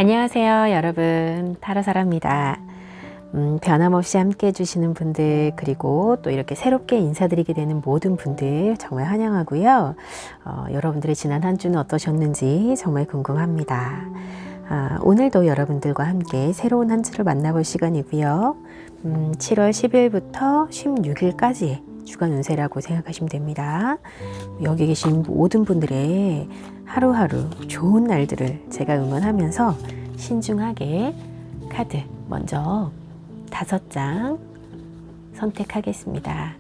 안녕하세요, 여러분. 타로사라입니다. 변함없이 함께 해주시는 분들, 그리고 또 이렇게 새롭게 인사드리게 되는 모든 분들 정말 환영하고요. 여러분들의 지난 한 주는 어떠셨는지 정말 궁금합니다. 오늘도 여러분들과 함께 새로운 한 주를 만나볼 시간이고요. 7월 10일부터 16일까지 주간 운세라고 생각하시면 됩니다. 여기 계신 모든 분들의 하루하루 좋은 날들을 제가 응원하면서 신중하게 카드 먼저 5장 선택하겠습니다.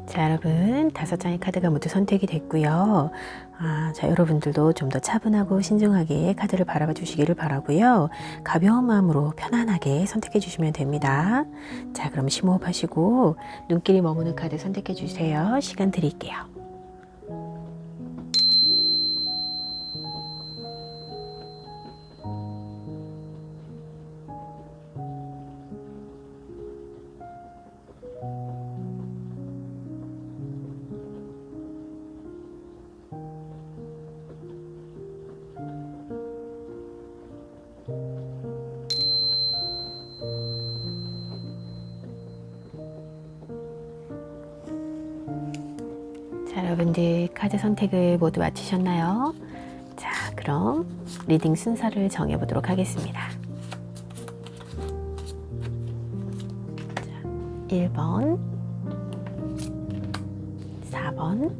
자, 여러분 5장의 카드가 모두 선택이 됐고요. 자, 여러분들도 좀 더 차분하고 신중하게 카드를 바라봐 주시기를 바라고요. 가벼운 마음으로 편안하게 선택해 주시면 됩니다. 자, 그럼 심호흡 하시고 눈길이 머무는 카드 선택해 주세요. 시간 드릴게요. 자, 여러분들 카드 선택을 모두 마치셨나요? 자, 그럼 리딩 순서를 정해보도록 하겠습니다. 자, 1번, 4번,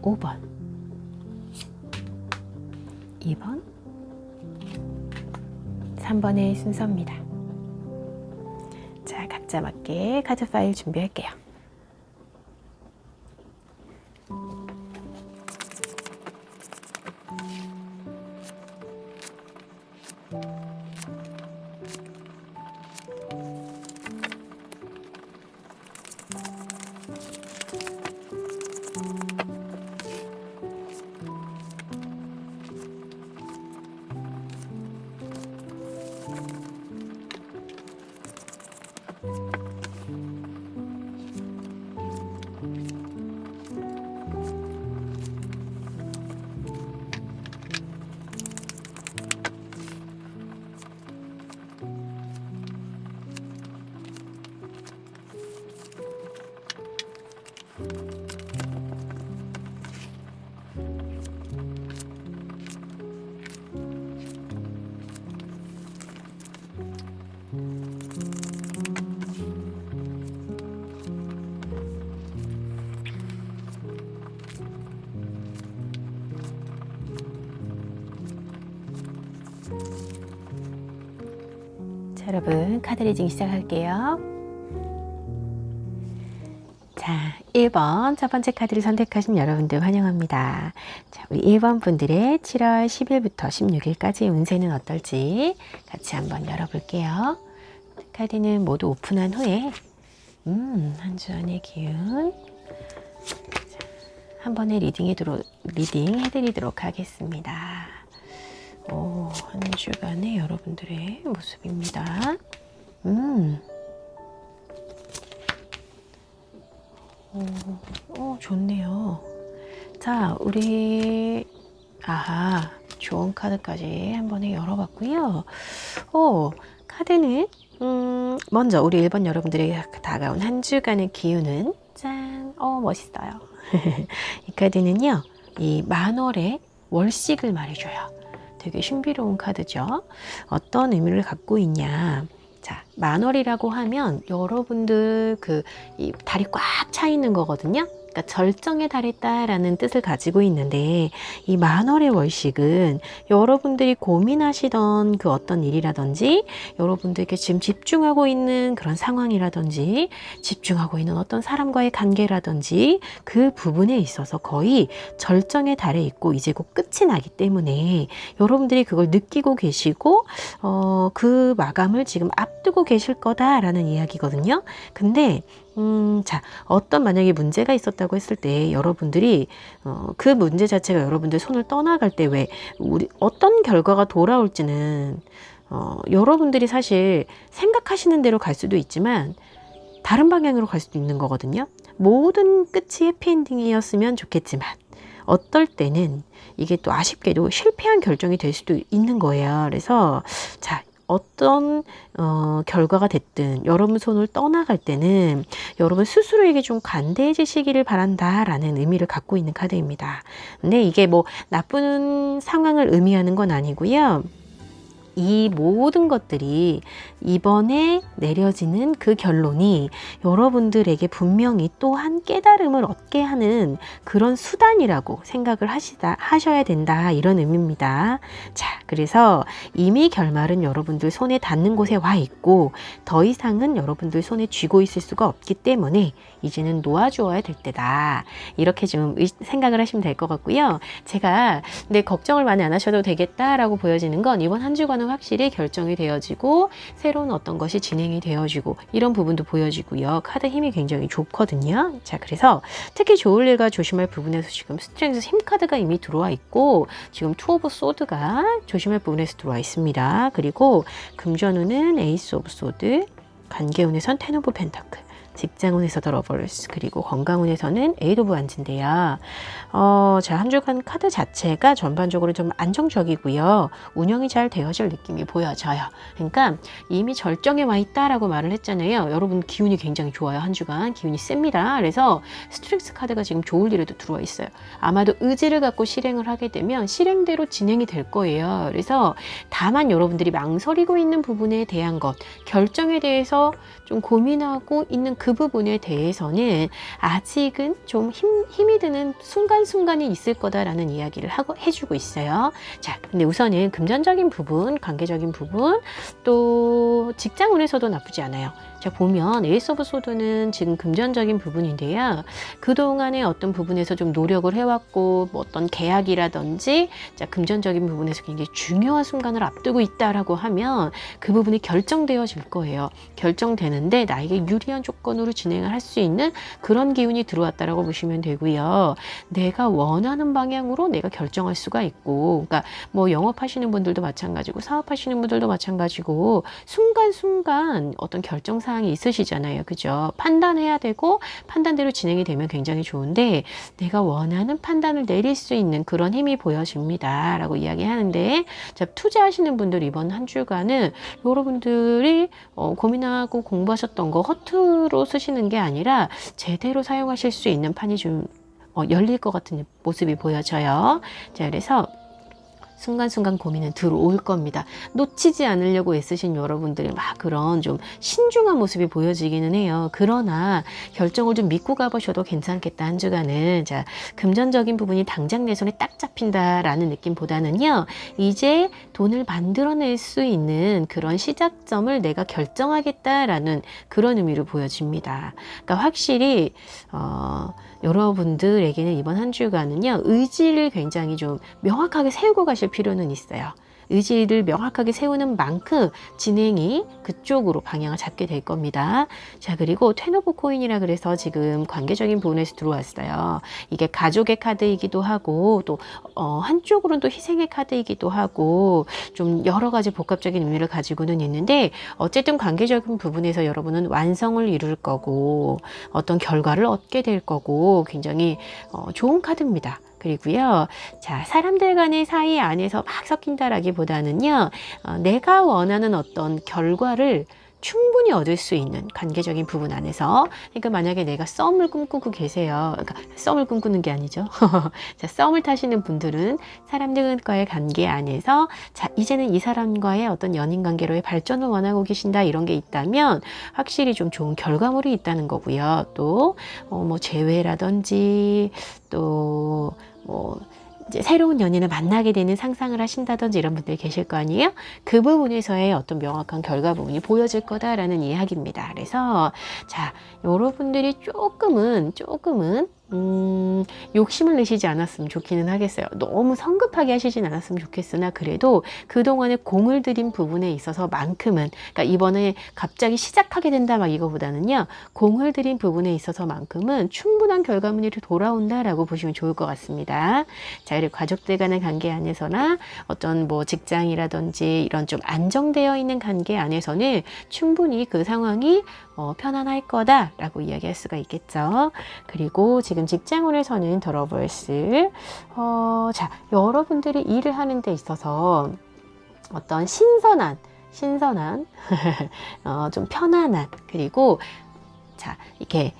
5번, 2번, 3번의 순서입니다. 자, 각자 맞게 카드 파일 준비할게요. 자, 여러분 카드 리딩 시작할게요. 자, 1번 첫 번째 카드를 선택하신 여러분들 환영합니다. 자, 우리 1번 분들의 7월 10일부터 16일까지 운세는 어떨지 같이 한번 열어볼게요. 카드는 모두 오픈한 후에 한 주 안의 기운 한 번에 리딩 해드리도록 하겠습니다. 한 주간의 여러분들의 모습입니다. 좋네요. 자, 우리 좋은 카드까지 한 번에 열어봤고요. 카드는 먼저 우리 1번 여러분들에게 다가온 한 주간의 기운은 짠! 멋있어요. 이 카드는요, 이 만월의 월식을 말해줘요. 되게 신비로운 카드죠. 어떤 의미를 갖고 있냐. 자, 만월이라고 하면 여러분들 이 달이 꽉 차 있는 거거든요. 그러니까 절정에 달했다라는 뜻을 가지고 있는데 이 만월의 월식은 여러분들이 고민하시던 그 어떤 일이라든지 여러분들께 지금 집중하고 있는 그런 상황이라든지 집중하고 있는 어떤 사람과의 관계라든지 그 부분에 있어서 거의 절정에 달해 있고 이제 곧 끝이 나기 때문에 여러분들이 그걸 느끼고 계시고 그 마감을 지금 앞두고 계실 거다라는 이야기거든요. 근데 자, 어떤 만약에 문제가 있었다고 했을 때 여러분들이 그 문제 자체가 여러분들 손을 떠나갈 때 왜 우리 어떤 결과가 돌아올지는 여러분들이 사실 생각하시는 대로 갈 수도 있지만 다른 방향으로 갈 수도 있는 거거든요. 모든 끝이 해피엔딩이었으면 좋겠지만 어떨 때는 이게 또 아쉽게도 실패한 결정이 될 수도 있는 거예요. 그래서 자, 어떤 결과가 됐든 여러분 손을 떠나갈 때는 여러분 스스로에게 좀 관대해지시기를 바란다라는 의미를 갖고 있는 카드입니다. 근데 이게 뭐 나쁜 상황을 의미하는 건 아니고요. 이 모든 것들이 이번에 내려지는 그 결론이 여러분들에게 분명히 또한 깨달음을 얻게 하는 그런 수단이라고 생각을 하셔야 된다, 이런 의미입니다. 자, 그래서 이미 결말은 여러분들 손에 닿는 곳에 와 있고 더 이상은 여러분들 손에 쥐고 있을 수가 없기 때문에 이제는 놓아주어야 될 때다, 이렇게 좀 생각을 하시면 될 것 같고요. 제가 근데 걱정을 많이 안 하셔도 되겠다라고 보여지는 건 이번 한 주간은 확실히 결정이 되어지고 새로운 어떤 것이 진행이 되어지고 이런 부분도 보여지고요. 카드 힘이 굉장히 좋거든요. 자, 그래서 특히 좋을 일과 조심할 부분에서 지금 스트렝스 힘 카드가 이미 들어와 있고 지금 투 오브 소드가 조심할 부분에서 들어와 있습니다. 그리고 금전운은 에이스 오브 소드, 관계운에선 텐 오브 펜타클, 직장운에서 더 러버스, 그리고 건강운에서는 에이드 오브 완즈인데요. 자, 한 주간 카드 자체가 전반적으로 좀 안정적이고요. 운영이 잘 되어질 느낌이 보여져요. 그러니까 이미 절정에 와 있다라고 말을 했잖아요. 여러분 기운이 굉장히 좋아요. 한 주간 기운이 셉니다. 그래서 스트렝스 카드가 지금 좋을 일에도 들어와 있어요. 아마도 의지를 갖고 실행을 하게 되면 실행대로 진행이 될 거예요. 그래서 다만 여러분들이 망설이고 있는 부분에 대한 것, 결정에 대해서 좀 고민하고 있는 그 부분에 대해서는 아직은 좀 힘이 드는 순간순간이 있을 거다라는 이야기를 해주고 있어요. 자, 근데 우선은 금전적인 부분, 관계적인 부분, 또 직장운에서도 나쁘지 않아요. 자, 보면 에이스 오브 소드는 지금 금전적인 부분인데요. 그동안의 어떤 부분에서 좀 노력을 해왔고 뭐 어떤 계약이라든지 자, 금전적인 부분에서 굉장히 중요한 순간을 앞두고 있다라고 하면 그 부분이 결정되어질 거예요. 결정되는데 나에게 유리한 조건으로 진행을 할 수 있는 그런 기운이 들어왔다라고 보시면 되고요. 내가 원하는 방향으로 내가 결정할 수가 있고, 그러니까 뭐 영업하시는 분들도 마찬가지고 사업하시는 분들도 마찬가지고 순간순간 어떤 결정 사항이 있으시잖아요. 그죠? 판단해야 되고 판단대로 진행이 되면 굉장히 좋은데 내가 원하는 판단을 내릴 수 있는 그런 힘이 보여집니다. 라고 이야기하는데 자, 투자하시는 분들 이번 한 주간은 여러분들이 고민하고 공부하셨던 거 허투루 쓰시는 게 아니라 제대로 사용하실 수 있는 판이 좀 열릴 것 같은 모습이 보여져요. 자, 그래서 순간순간 고민은 들어올 겁니다. 놓치지 않으려고 애쓰신 여러분들의 막 그런 좀 신중한 모습이 보여지기는 해요. 그러나 결정을 좀 믿고 가보셔도 괜찮겠다, 한 주간은. 자, 금전적인 부분이 당장 내 손에 딱 잡힌다라는 느낌보다는요, 이제 돈을 만들어낼 수 있는 그런 시작점을 내가 결정하겠다라는 그런 의미로 보여집니다. 그러니까 확실히 여러분들에게는 이번 한 주간은요, 의지를 굉장히 좀 명확하게 세우고 가실 필요는 있어요. 의지를 명확하게 세우는 만큼 진행이 그쪽으로 방향을 잡게 될 겁니다. 자, 그리고 텐 오브 코인이라 그래서 지금 관계적인 부분에서 들어왔어요. 이게 가족의 카드이기도 하고 또 한쪽으로는 또 희생의 카드이기도 하고 좀 여러 가지 복합적인 의미를 가지고는 있는데 어쨌든 관계적인 부분에서 여러분은 완성을 이룰 거고 어떤 결과를 얻게 될 거고 굉장히 좋은 카드입니다. 그리고요, 자, 사람들 간의 사이 안에서 막 섞인다라기보다는요, 내가 원하는 어떤 결과를 충분히 얻을 수 있는 관계적인 부분 안에서, 그러니까 만약에 내가 썸을 꿈꾸고 계세요. 그러니까 썸을 꿈꾸는 게 아니죠. 자, 썸을 타시는 분들은 사람들과의 관계 안에서 자, 이제는 이 사람과의 어떤 연인 관계로의 발전을 원하고 계신다, 이런 게 있다면 확실히 좀 좋은 결과물이 있다는 거고요. 또 뭐 재회라든지 또 뭐 이제 새로운 연인을 만나게 되는 상상을 하신다든지 이런 분들이 계실 거 아니에요? 그 부분에서의 어떤 명확한 결과 부분이 보여질 거다라는 이야기입니다. 그래서 자, 여러분들이 조금은 욕심을 내시지 않았으면 좋기는 하겠어요. 너무 성급하게 하시진 않았으면 좋겠으나 그래도 그동안에 공을 들인 부분에 있어서 만큼은, 그러니까 이번에 갑자기 시작하게 된다 막 이거보다는요, 공을 들인 부분에 있어서만큼은 충분한 결과물이 돌아온다라고 보시면 좋을 것 같습니다. 자, 그리고 가족들 간의 관계 안에서나 어떤 뭐 직장이라든지 이런 좀 안정되어 있는 관계 안에서는 충분히 그 상황이 편안할 거다라고 이야기할 수가 있겠죠. 그리고 지금 직장운에서는 더러버스, 자, 여러분들이 일을 하는 데 있어서 어떤 신선한 좀 편안한, 그리고 자, 이렇게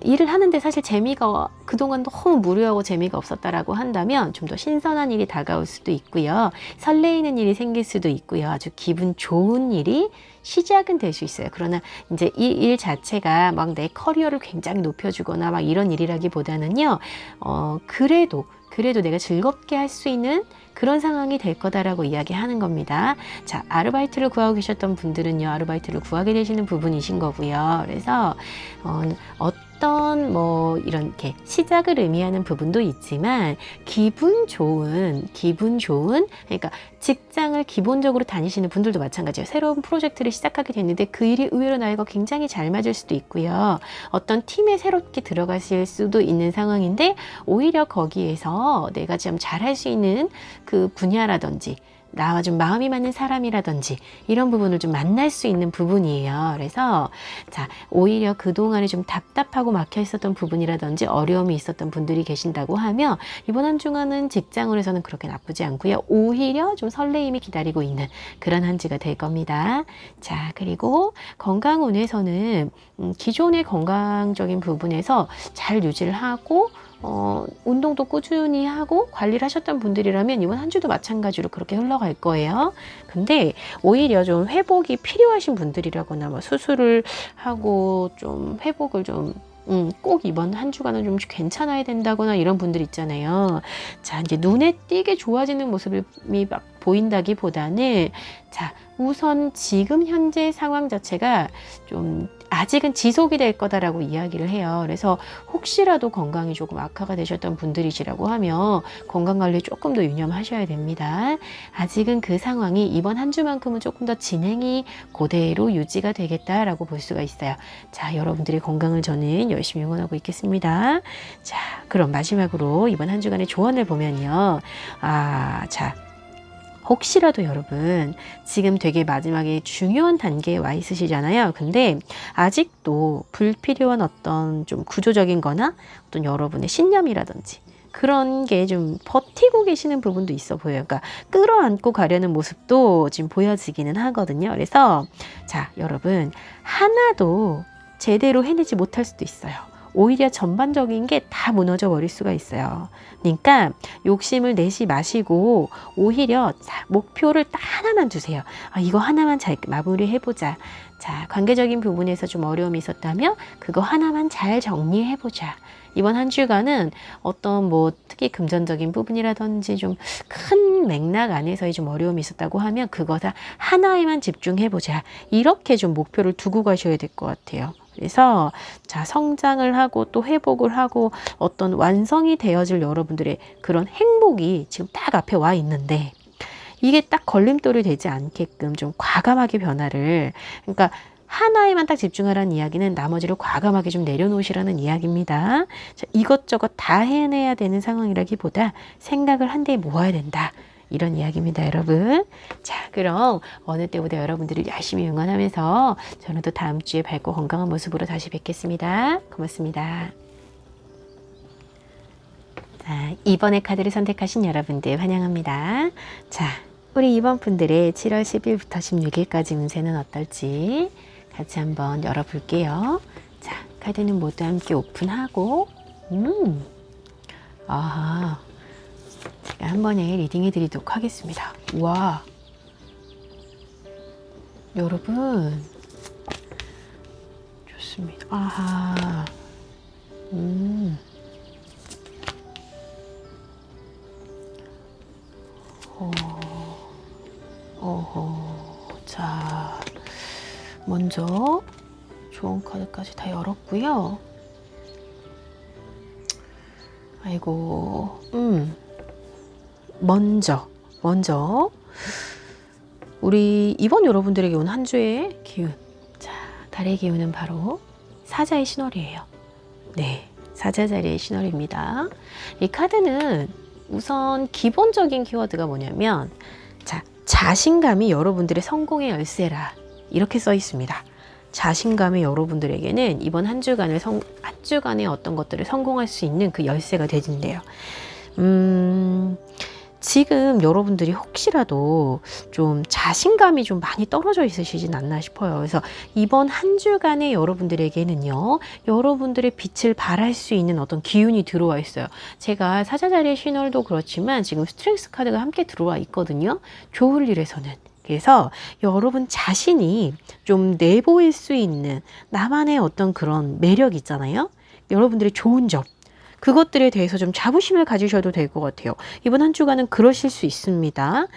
일을 하는데 사실 재미가 그동안 너무 무료하고 재미가 없었다라고 한다면 좀 더 신선한 일이 다가올 수도 있고요. 설레이는 일이 생길 수도 있고요. 아주 기분 좋은 일이 시작은 될 수 있어요. 그러나 이제 이 일 자체가 막 내 커리어를 굉장히 높여주거나 막 이런 일이라기보다는요, 그래도 내가 즐겁게 할 수 있는 그런 상황이 될 거다라고 이야기하는 겁니다. 자, 아르바이트를 구하고 계셨던 분들은요, 아르바이트를 구하게 되시는 부분이신 거고요. 그래서 어떤 뭐 이렇게 시작을 의미하는 부분도 있지만 기분 좋은, 그러니까 직장을 기본적으로 다니시는 분들도 마찬가지예요. 새로운 프로젝트를 시작하게 됐는데 그 일이 의외로 나이가 굉장히 잘 맞을 수도 있고요. 어떤 팀에 새롭게 들어가실 수도 있는 상황인데 오히려 거기에서 내가 좀 잘할 수 있는 그 분야라든지 나와 좀 마음이 맞는 사람이라든지 이런 부분을 좀 만날 수 있는 부분이에요. 그래서 자, 오히려 그동안에 좀 답답하고 막혀 있었던 부분이라든지 어려움이 있었던 분들이 계신다고 하면 이번 한 주간은 직장으로서는 그렇게 나쁘지 않고요. 오히려 좀 설레임이 기다리고 있는 그런 한 주가 될 겁니다. 자, 그리고 건강운에서는 기존의 건강적인 부분에서 잘 유지를 하고 운동도 꾸준히 하고 관리를 하셨던 분들이라면 이번 한 주도 마찬가지로 그렇게 흘러갈 거예요. 근데 오히려 좀 회복이 필요하신 분들이라거나 뭐 수술을 하고 좀 회복을 좀 꼭 이번 한 주간은 좀 괜찮아야 된다거나 이런 분들 있잖아요. 자, 이제 눈에 띄게 좋아지는 모습이 막 보인다기보다는 자, 우선 지금 현재 상황 자체가 좀 아직은 지속이 될 거다라고 이야기를 해요. 그래서 혹시라도 건강이 조금 악화가 되셨던 분들이시라고 하면 건강관리 조금 더 유념하셔야 됩니다. 아직은 그 상황이 이번 한 주만큼은 조금 더 진행이 그대로 유지가 되겠다라고 볼 수가 있어요. 자, 여러분들의 건강을 저는 열심히 응원하고 있겠습니다. 자, 그럼 마지막으로 이번 한 주간의 조언을 보면요. 자, 혹시라도 여러분 지금 되게 마지막에 중요한 단계에 와 있으시잖아요. 근데 아직도 불필요한 어떤 좀 구조적인 거나 어떤 여러분의 신념이라든지 그런 게 좀 버티고 계시는 부분도 있어 보여요. 그러니까 끌어안고 가려는 모습도 지금 보여지기는 하거든요. 그래서 자, 여러분 하나도 제대로 해내지 못할 수도 있어요. 오히려 전반적인 게 다 무너져 버릴 수가 있어요. 그러니까 욕심을 내지 마시고 오히려 목표를 딱 하나만 두세요. 이거 하나만 잘 마무리해보자. 자, 관계적인 부분에서 좀 어려움이 있었다면 그거 하나만 잘 정리해보자. 이번 한 주간은 어떤 뭐 특히 금전적인 부분이라든지 좀 큰 맥락 안에서의 좀 어려움이 있었다고 하면 그거 다 하나에만 집중해보자. 이렇게 좀 목표를 두고 가셔야 될 것 같아요. 그래서 자, 성장을 하고 또 회복을 하고 어떤 완성이 되어질 여러분들의 그런 행복이 지금 딱 앞에 와 있는데 이게 딱 걸림돌이 되지 않게끔 좀 과감하게 변화를, 그러니까 하나에만 딱 집중하라는 이야기는 나머지를 과감하게 좀 내려놓으시라는 이야기입니다. 자, 이것저것 다 해내야 되는 상황이라기보다 생각을 한데 모아야 된다. 이런 이야기입니다, 여러분. 자, 그럼 어느 때보다 여러분들을 열심히 응원하면서 저는 또 다음 주에 밝고 건강한 모습으로 다시 뵙겠습니다. 고맙습니다. 자, 2번의 카드를 선택하신 여러분들 환영합니다. 자, 우리 이번 분들의 7월 10일부터 16일까지 운세는 어떨지 같이 한번 열어볼게요. 자, 카드는 모두 함께 오픈하고, 아하, 제가 한 번에 리딩해 드리도록 하겠습니다. 와, 여러분, 좋습니다. 아하, 자, 먼저 좋은 카드까지 다 열었고요. 아이고, 먼저 우리 이번 여러분들에게 온 한 주의 기운. 자, 달의 기운은 바로 사자의 신월이에요. 네, 사자 자리의 신월입니다. 이 카드는 우선 기본적인 키워드가 뭐냐면, 자, 자신감이 여러분들의 성공의 열쇠라, 이렇게 써 있습니다. 자신감이 여러분들에게는 이번 한 주간의 어떤 것들을 성공할 수 있는 그 열쇠가 되진대요. 지금 여러분들이 혹시라도 좀 자신감이 좀 많이 떨어져 있으시진 않나 싶어요. 그래서 이번 한 주간의 여러분들에게는요, 여러분들의 빛을 발할 수 있는 어떤 기운이 들어와 있어요. 제가 사자자리의 신월도 그렇지만 지금 스트렝스 카드가 함께 들어와 있거든요. 좋을 일에서는. 그래서 여러분 자신이 좀 내보일 수 있는 나만의 어떤 그런 매력 있잖아요. 여러분들의 좋은 점. 그것들에 대해서 좀 자부심을 가지셔도 될 것 같아요. 이번 한 주간은 그러실 수 있습니다.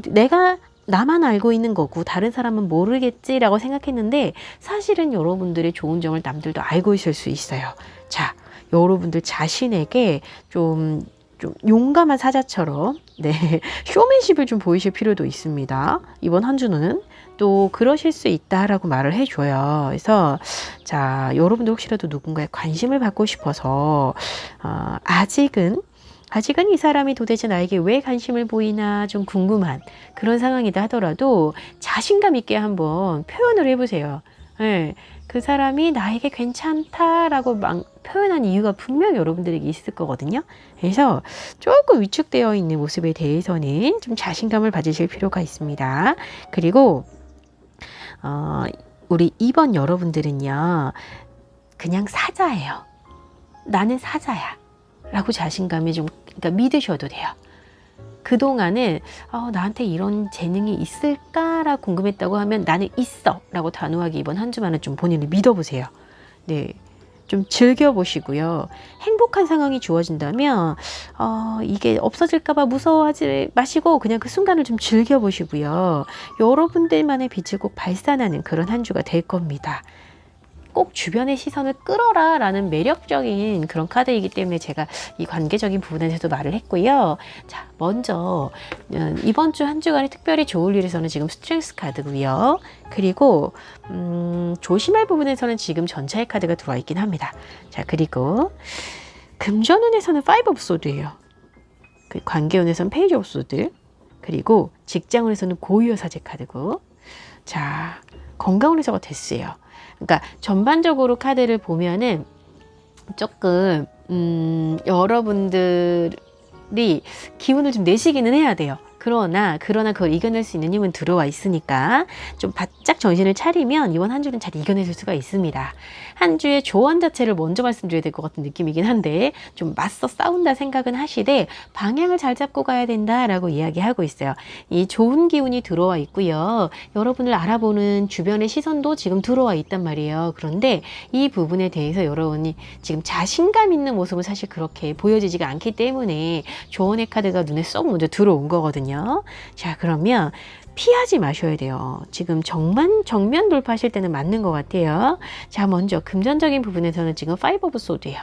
내가 나만 알고 있는 거고 다른 사람은 모르겠지라고 생각했는데 사실은 여러분들의 좋은 점을 남들도 알고 있을 수 있어요. 자, 여러분들 자신에게 좀 용감한 사자처럼, 네, 쇼맨십을 좀 보이실 필요도 있습니다. 이번 한 주는 또 그러실 수 있다라고 말을 해줘요. 그래서 자, 여러분들 혹시라도 누군가의 관심을 받고 싶어서 아직은 이 사람이 도대체 나에게 왜 관심을 보이나 좀 궁금한 그런 상황이다 하더라도 자신감 있게 한번 표현을 해보세요. 네, 그 사람이 나에게 괜찮다라고 표현한 이유가 분명 여러분들에게 있을 거거든요. 그래서 조금 위축되어 있는 모습에 대해서는 좀 자신감을 가지실 필요가 있습니다. 그리고 우리 이번 여러분들은요, 그냥 사자예요. 나는 사자야 라고 자신감이 좀, 그러니까 믿으셔도 돼요. 그동안은 나한테 이런 재능이 있을까라고 궁금했다고 하면 나는 있어 라고 단호하게 이번 한 주만은 좀 본인을 믿어보세요. 네, 좀 즐겨보시고요. 행복한 상황이 주어진다면 이게 없어질까봐 무서워하지 마시고 그냥 그 순간을 좀 즐겨보시고요. 여러분들만의 빛을 꼭 발산하는 그런 한 주가 될 겁니다. 꼭 주변의 시선을 끌어라 라는 매력적인 그런 카드이기 때문에 제가 이 관계적인 부분에 대해서도 말을 했고요. 자, 먼저 이번 주 한 주간에 특별히 좋을 일에서는 지금 스트렝스 카드고요. 그리고 조심할 부분에서는 지금 전차의 카드가 들어와 있긴 합니다. 자, 그리고 금전운에서는 5 오브 소드예요. 그 관계운에서는 페이지 오브 소드. 그리고 직장운에서는 고유의 사제 카드고, 자, 건강운에서가 데스예요. 그러니까 전반적으로 카드를 보면은 조금 여러분들이 기운을 좀 내시기는 해야 돼요. 그러나 그걸 이겨낼 수 있는 힘은 들어와 있으니까 좀 바짝 정신을 차리면 이번 한 주는 잘 이겨내실 수가 있습니다. 한 주의 조언 자체를 먼저 말씀드려야 될 것 같은 느낌이긴 한데 좀 맞서 싸운다 생각은 하시되 방향을 잘 잡고 가야 된다라고 이야기하고 있어요. 이 좋은 기운이 들어와 있고요. 여러분을 알아보는 주변의 시선도 지금 들어와 있단 말이에요. 그런데 이 부분에 대해서 여러분이 지금 자신감 있는 모습은 사실 그렇게 보여지지가 않기 때문에 조언의 카드가 눈에 쏙 먼저 들어온 거거든요. 자, 그러면 피하지 마셔야 돼요. 지금 정면 돌파하실 때는 맞는 것 같아요. 자, 먼저 금전적인 부분에서는 지금 5 오브 소드예요.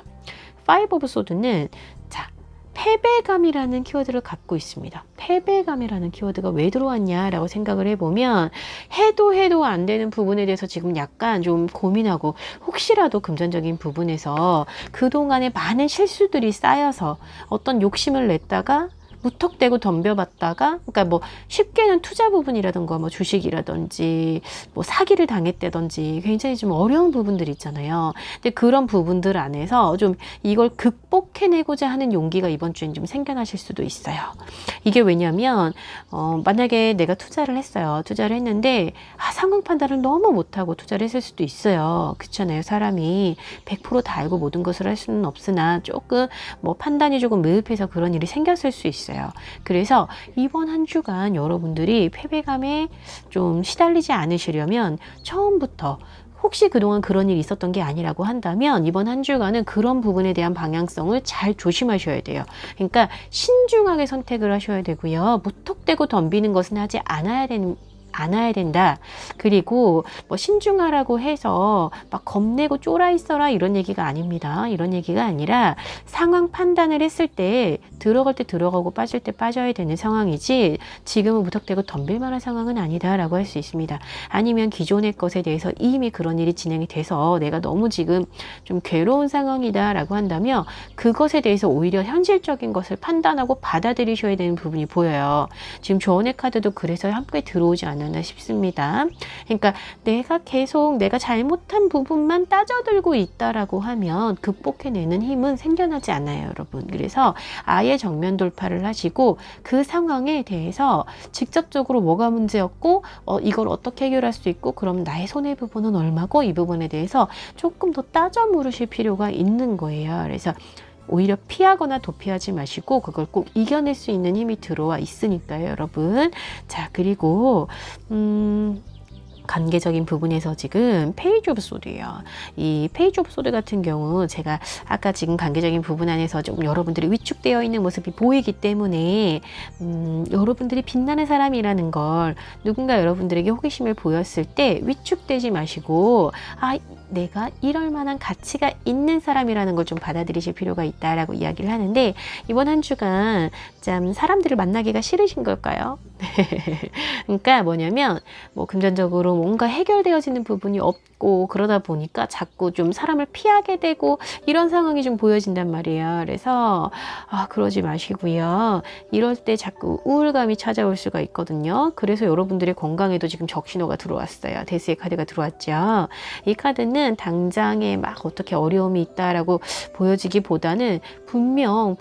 5 오브 소드는 자, 패배감이라는 키워드를 갖고 있습니다. 패배감이라는 키워드가 왜 들어왔냐라고 생각을 해보면 해도 안 되는 부분에 대해서 지금 약간 좀 고민하고 혹시라도 금전적인 부분에서 그동안에 많은 실수들이 쌓여서 어떤 욕심을 냈다가 무턱대고 덤벼봤다가, 그러니까 뭐 쉽게는 투자 부분이라든가 뭐 주식이라든지 뭐 사기를 당했다든지 굉장히 좀 어려운 부분들이 있잖아요. 근데 그런 부분들 안에서 좀 이걸 극복해내고자 하는 용기가 이번 주엔 좀 생겨나실 수도 있어요. 이게 왜냐면 만약에 내가 투자를 했어요. 투자를 했는데 상황 판단을 너무 못하고 투자를 했을 수도 있어요. 그렇잖아요. 사람이 100%다 알고 모든 것을 할 수는 없으나 조금 뭐 판단이 조금 미흡해서 그런 일이 생겼을 수 있어요. 그래서 이번 한 주간 여러분들이 패배감에 좀 시달리지 않으시려면 처음부터 혹시 그동안 그런 일이 있었던 게 아니라고 한다면 이번 한 주간은 그런 부분에 대한 방향성을 잘 조심하셔야 돼요. 그러니까 신중하게 선택을 하셔야 되고요. 무턱대고 덤비는 것은 하지 않아야 된다. 그리고 뭐 신중하라고 해서 막 겁내고 쫄아 있어라 이런 얘기가 아닙니다. 이런 얘기가 아니라 상황 판단을 했을 때 들어갈 때 들어가고 빠질 때 빠져야 되는 상황이지 지금은 무턱대고 덤빌 만한 상황은 아니다라고 할 수 있습니다. 아니면 기존의 것에 대해서 이미 그런 일이 진행이 돼서 내가 너무 지금 좀 괴로운 상황이다라고 한다면 그것에 대해서 오히려 현실적인 것을 판단하고 받아들이셔야 되는 부분이 보여요. 지금 조언의 카드도 그래서 함께 들어오지 않았나 싶습니다. 그러니까 내가 계속 내가 잘못한 부분만 따져들고 있다라고 하면 극복해내는 힘은 생겨나지 않아요, 여러분. 그래서 아예 정면 돌파를 하시고 그 상황에 대해서 직접적으로 뭐가 문제였고 이걸 어떻게 해결할 수 있고 그럼 나의 손해 부분은 얼마고 이 부분에 대해서 조금 더 따져 물으실 필요가 있는 거예요. 그래서 오히려 피하거나 도피하지 마시고 그걸 꼭 이겨낼 수 있는 힘이 들어와 있으니까요, 여러분. 자, 그리고 관계적인 부분에서 지금 페이지 오브 소드예요. 이 페이지 오브 소드 같은 경우 제가 아까 지금 관계적인 부분 안에서 좀 여러분들이 위축되어 있는 모습이 보이기 때문에 여러분들이 빛나는 사람이라는 걸 누군가 여러분들에게 호기심을 보였을 때 위축되지 마시고 내가 이럴 만한 가치가 있는 사람이라는 걸 좀 받아들이실 필요가 있다라고 이야기를 하는데 이번 한 주간 참 사람들을 만나기가 싫으신 걸까요? 그러니까 뭐냐면 뭐 금전적으로 뭔가 해결되어지는 부분이 없고 그러다 보니까 자꾸 좀 사람을 피하게 되고 이런 상황이 좀 보여진단 말이에요. 그래서 그러지 마시고요. 이럴 때 자꾸 우울감이 찾아올 수가 있거든요. 그래서 여러분들의 건강에도 지금 적신호가 들어왔어요. 데스의 카드가 들어왔죠. 이 카드는 당장에 막 어떻게 어려움이 있다라고 보여지기보다는 분명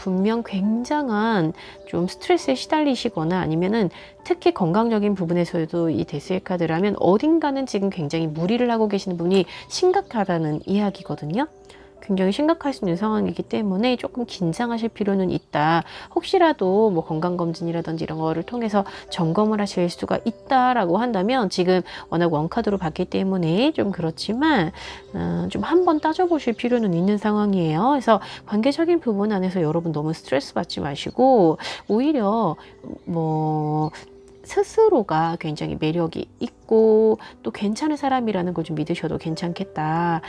굉장한 좀 스트레스에 시달리시거나 아니면은 특히 건강적인 부분에서도 이 데스의 카드라면 어딘가는 지금 굉장히 무리를 하고 계시는 분이 심각하다는 이야기거든요. 굉장히 심각할 수 있는 상황이기 때문에 조금 긴장하실 필요는 있다. 혹시라도 뭐 건강검진이라든지 이런 거를 통해서 점검을 하실 수가 있다라고 한다면 지금 워낙 원카드로 봤기 때문에 좀 그렇지만 좀 한번 따져보실 필요는 있는 상황이에요. 그래서 관계적인 부분 안에서 여러분 너무 스트레스 받지 마시고 오히려 뭐 스스로가 굉장히 매력이 있고 또 괜찮은 사람이라는 걸 좀 믿으셔도 괜찮겠다.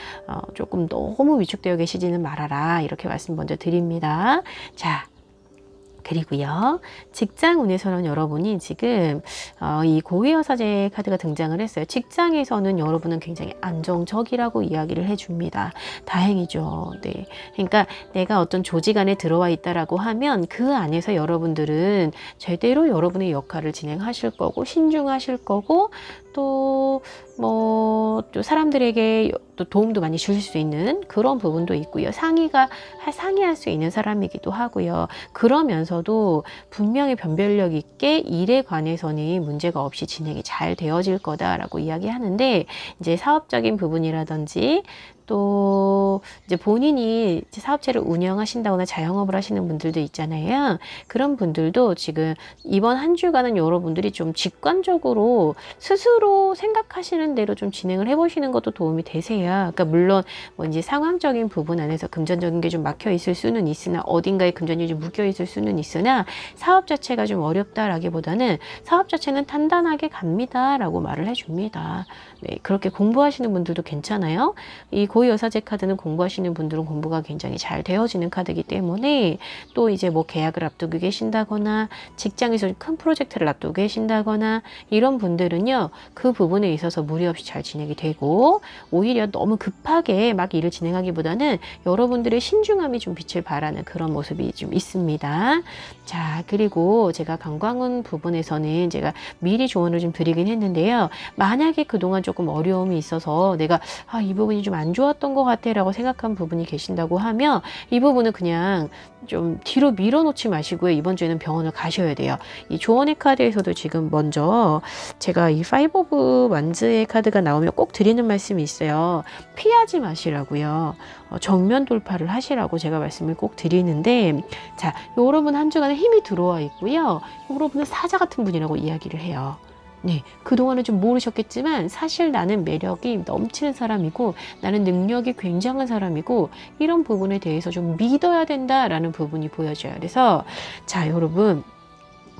조금 너무 위축되어 계시지는 말아라. 이렇게 말씀 먼저 드립니다. 자, 그리고요. 직장 운에서는 여러분이 지금 이 고위여사제 카드가 등장을 했어요. 직장에서는 여러분은 굉장히 안정적이라고 이야기를 해줍니다. 다행이죠. 네. 그러니까 내가 어떤 조직 안에 들어와 있다라고 하면 그 안에서 여러분들은 제대로 여러분의 역할을 진행하실 거고 신중하실 거고 또 사람들에게 또 도움도 많이 주실 수 있는 그런 부분도 있고요. 상의할 수 있는 사람이기도 하고요. 그러면서도 분명히 변별력 있게 일에 관해서는 문제가 없이 진행이 잘 되어질 거다라고 이야기하는데 이제 사업적인 부분이라든지 또 이제 본인이 사업체를 운영하신다거나 자영업을 하시는 분들도 있잖아요. 그런 분들도 지금 이번 한 주간은 여러분들이 좀 직관적으로 스스로 생각하시는 대로 좀 진행을 해보시는 것도 도움이 되세요. 그러니까 물론 뭐 이제 상황적인 부분 안에서 금전적인 게 좀 막혀 있을 수는 있으나 어딘가에 금전이 좀 묶여 있을 수는 있으나 사업 자체가 좀 어렵다라기보다는 사업 자체는 단단하게 갑니다라고 말을 해줍니다. 네, 그렇게 공부하시는 분들도 괜찮아요. 이 고유여사제 카드는 공부하시는 분들은 공부가 굉장히 잘 되어지는 카드이기 때문에 또 이제 뭐 계약을 앞두고 계신다거나 직장에서 큰 프로젝트를 앞두고 계신다거나 이런 분들은요, 그 부분에 있어서 무리 없이 잘 진행이 되고, 오히려 너무 급하게 막 일을 진행하기보다는 여러분들의 신중함이 좀 빛을 발하는 그런 모습이 좀 있습니다. 자, 그리고 제가 강광운 부분에서는 제가 미리 조언을 좀 드리긴 했는데요. 만약에 그동안 조금 어려움이 있어서 내가 이 부분이 좀 안 좋았던 것 같아 라고 생각한 부분이 계신다고 하면 이 부분은 그냥 좀 뒤로 밀어놓지 마시고요. 이번 주에는 병원을 가셔야 돼요. 이 조언의 카드에서도 지금 먼저 제가 이 파이브 오브 완즈의 카드가 나오면 꼭 드리는 말씀이 있어요. 피하지 마시라고요. 정면 돌파를 하시라고 제가 말씀을 꼭 드리는데, 자, 여러분 한 주간에 힘이 들어와 있고요. 여러분은 사자 같은 분이라고 이야기를 해요. 네, 그동안은 좀 모르셨겠지만 사실 나는 매력이 넘치는 사람이고 나는 능력이 굉장한 사람이고 이런 부분에 대해서 좀 믿어야 된다라는 부분이 보여져요. 그래서 자, 여러분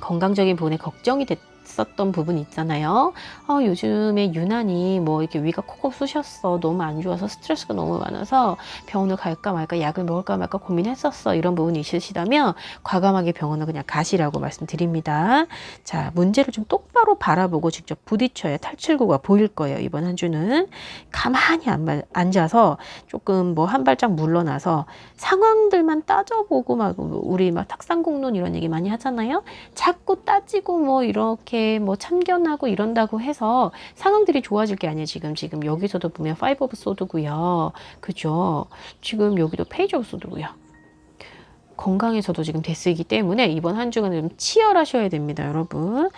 건강적인 부분에 걱정이 됐었던 부분 있잖아요. 요즘에 유난히 뭐 이렇게 위가 콕콕 쑤셨어. 너무 안 좋아서 스트레스가 너무 많아서 병원을 갈까 말까 약을 먹을까 말까 고민했었어. 이런 부분이 있으시다면 과감하게 병원을 그냥 가시라고 말씀드립니다. 자, 문제를 좀 똑바로 바라보고 직접 부딪혀야 탈출구가 보일 거예요. 이번 한 주는 가만히 앉아서 조금 뭐 한 발짝 물러나서 상황들만 따져보고 막 우리 막 탁상공론 이런 얘기 많이 하잖아요. 자꾸 따지고 뭐 이렇게 뭐 참견하고 이런다고 해서 상황들이 좋아질 게 아니에요. 지금 여기서도 보면 파이브 오브 소드고요. 그죠? 지금 여기도 페이지 오브 소드고요. 건강에서도 지금 데스이기 때문에 이번 한 주간은 좀 치열하셔야 됩니다, 여러분.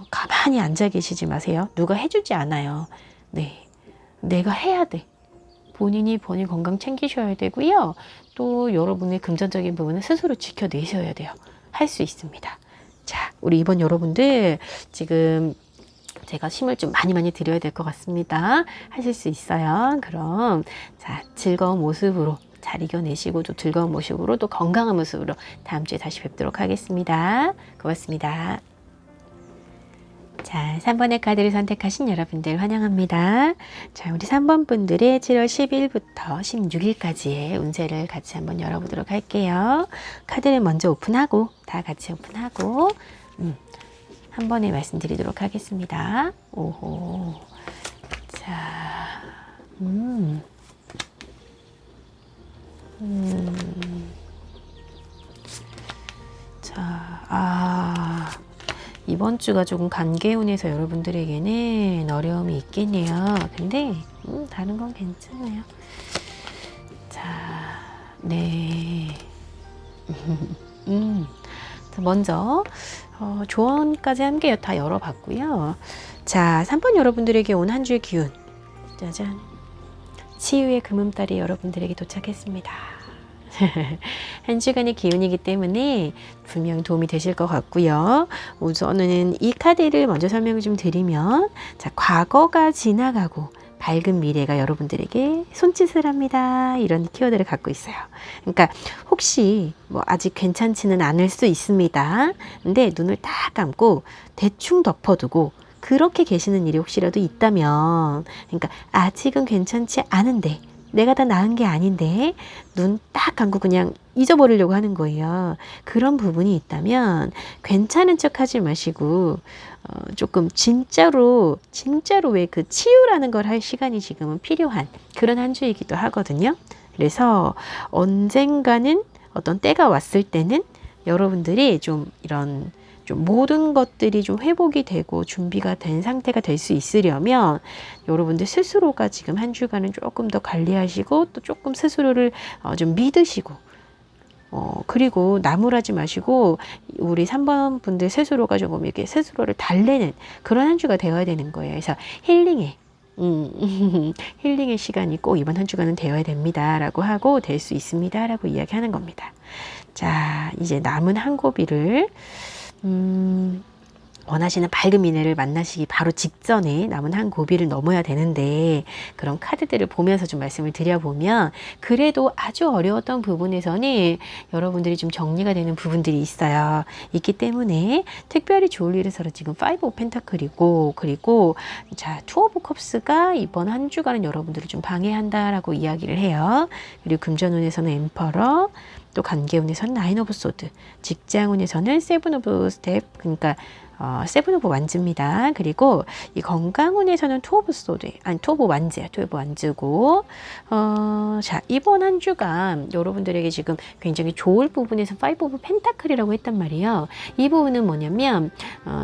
가만히 앉아 계시지 마세요. 누가 해주지 않아요. 네, 내가 해야 돼. 본인 건강 챙기셔야 되고요. 또 여러분의 금전적인 부분은 스스로 지켜내셔야 돼요. 할 수 있습니다. 자, 우리 이번 여러분들 지금 제가 힘을 좀 많이 드려야 될 것 같습니다. 하실 수 있어요. 그럼 자, 즐거운 모습으로 잘 이겨내시고 또 즐거운 모습으로 또 건강한 모습으로 다음 주에 다시 뵙도록 하겠습니다. 고맙습니다. 자, 3번의 카드를 선택하신 여러분들 환영합니다. 자, 우리 3번 분들의 7월 10일부터 16일까지의 운세를 같이 한번 열어보도록 할게요. 카드를 먼저 오픈하고 다 같이 오픈하고 한 번에 말씀드리도록 하겠습니다. 오호. 자, 자, 이번 주가 조금 관계운에서 여러분들에게는 어려움이 있겠네요. 근데 다른 건 괜찮아요. 자, 네. 먼저 조언까지 함께 다 열어봤고요. 자, 3번 여러분들에게 온 한 주의 기운. 짜잔. 치유의 금음달이 여러분들에게 도착했습니다. 한 주간의 기운이기 때문에 분명 도움이 되실 것 같고요. 우선은 이 카드를 먼저 설명을 좀 드리면, 자, 과거가 지나가고 밝은 미래가 여러분들에게 손짓을 합니다. 이런 키워드를 갖고 있어요. 그러니까 혹시 뭐 아직 괜찮지는 않을 수 있습니다. 근데 눈을 딱 감고 대충 덮어두고 그렇게 계시는 일이 혹시라도 있다면, 그러니까 아직은 괜찮지 않은데 내가 다 나은 게 아닌데 눈 딱 감고 그냥 잊어버리려고 하는 거예요. 그런 부분이 있다면 괜찮은 척 하지 마시고 조금 진짜로 왜 그 치유라는 걸 할 시간이 지금은 필요한 그런 한 주이기도 하거든요. 그래서 언젠가는 어떤 때가 왔을 때는 여러분들이 좀 이런 좀 모든 것들이 좀 회복이 되고 준비가 된 상태가 될 수 있으려면 여러분들 스스로가 지금 한 주간은 조금 더 관리하시고 또 조금 스스로를 좀 믿으시고 그리고 나무라지 마시고 우리 3번 분들 스스로가 조금 이렇게 스스로를 달래는 그런 한 주가 되어야 되는 거예요. 그래서 힐링의 시간이 꼭 이번 한 주간은 되어야 됩니다. 라고 하고 될 수 있습니다. 라고 이야기하는 겁니다. 자, 이제 남은 한 고비를 원하시는 밝은 미래를 만나시기 바로 직전에 남은 한 고비를 넘어야 되는데, 그런 카드들을 보면서 좀 말씀을 드려보면, 그래도 아주 어려웠던 부분에서는 여러분들이 좀 정리가 되는 부분들이 있기 때문에 특별히 좋을 일에서는 지금 5 오브 펜타클이고, 그리고 자, 2 오브 컵스가 이번 한 주간은 여러분들을 좀 방해한다라고 이야기를 해요. 그리고 금전운에서는 엠퍼러, 또 관계운에서는 9 오브 소드, 직장운에서는 7 오브 스텝, 그러니까 7 오브 완즈입니다. 그리고 이 건강운에서는 2 오브 소드, 아니 2 오브 완즈야. 2 오브 완즈고, 자, 이번 한 주간 여러분들에게 지금 굉장히 좋을 부분에서 5 오브 펜타클이라고 했단 말이에요. 이 부분은 뭐냐면,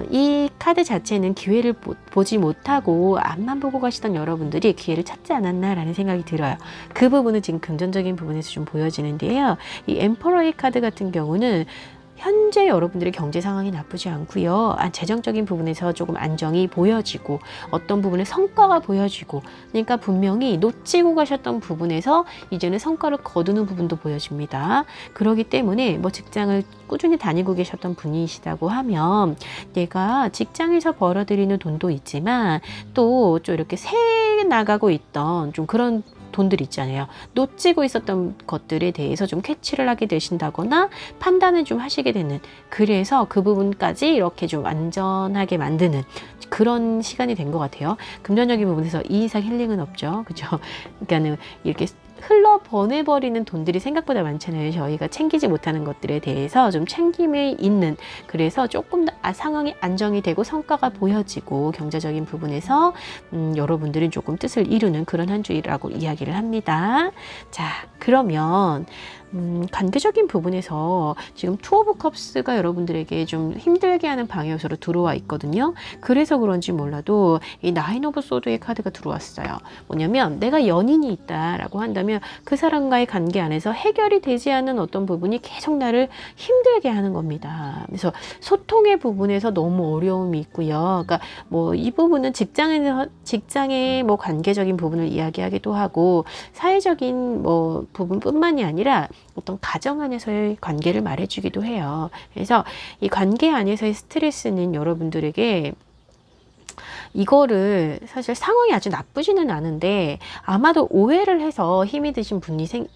이 카드 자체는 기회를 보지 못하고 앞만 보고 가시던 여러분들이 기회를 찾지 않았나라는 생각이 들어요. 그 부분은 지금 금전적인 부분에서 좀 보여지는데요. 이 엠퍼러의 카드 같은 경우는 현재 여러분들의 경제 상황이 나쁘지 않고요. 재정적인 부분에서 조금 안정이 보여지고, 어떤 부분에 성과가 보여지고, 그러니까 분명히 놓치고 가셨던 부분에서 이제는 성과를 거두는 부분도 보여집니다. 그렇기 때문에 뭐 직장을 꾸준히 다니고 계셨던 분이시다고 하면 내가 직장에서 벌어들이는 돈도 있지만 또 좀 이렇게 새 나가고 있던 좀 그런 돈들 있잖아요. 놓치고 있었던 것들에 대해서 좀 캐치를 하게 되신다거나 판단을 좀 하시게 되는, 그래서 그 부분까지 이렇게 좀 안전하게 만드는 그런 시간이 된 것 같아요. 금전적인 부분에서 이 이상 힐링은 없죠. 그죠? 그러니까는 이렇게 흘러 보내버리는 돈들이 생각보다 많잖아요. 저희가 챙기지 못하는 것들에 대해서 좀 챙김이 있는, 그래서 조금 더 상황이 안정이 되고 성과가 보여지고 경제적인 부분에서 여러분들은 조금 뜻을 이루는 그런 한 주라고 이야기를 합니다. 자, 그러면 관계적인 부분에서 지금 2 오브 컵스가 여러분들에게 좀 힘들게 하는 방해 요소로 들어와 있거든요. 그래서 그런지 몰라도 이 9 오브 소드의 카드가 들어왔어요. 뭐냐면 내가 연인이 있다라고 한다면 그 사람과의 관계 안에서 해결이 되지 않는 어떤 부분이 계속 나를 힘들게 하는 겁니다. 그래서 소통의 부분에서 너무 어려움이 있고요. 그러니까 뭐 이 부분은 직장의 뭐 관계적인 부분을 이야기하기도 하고, 사회적인 뭐 부분뿐만이 아니라 어떤 가정 안에서의 관계를 말해주기도 해요. 그래서 이 관계 안에서의 스트레스는 여러분들에게, 이거를 사실 상황이 아주 나쁘지는 않은데 아마도 오해를 해서 힘이 드신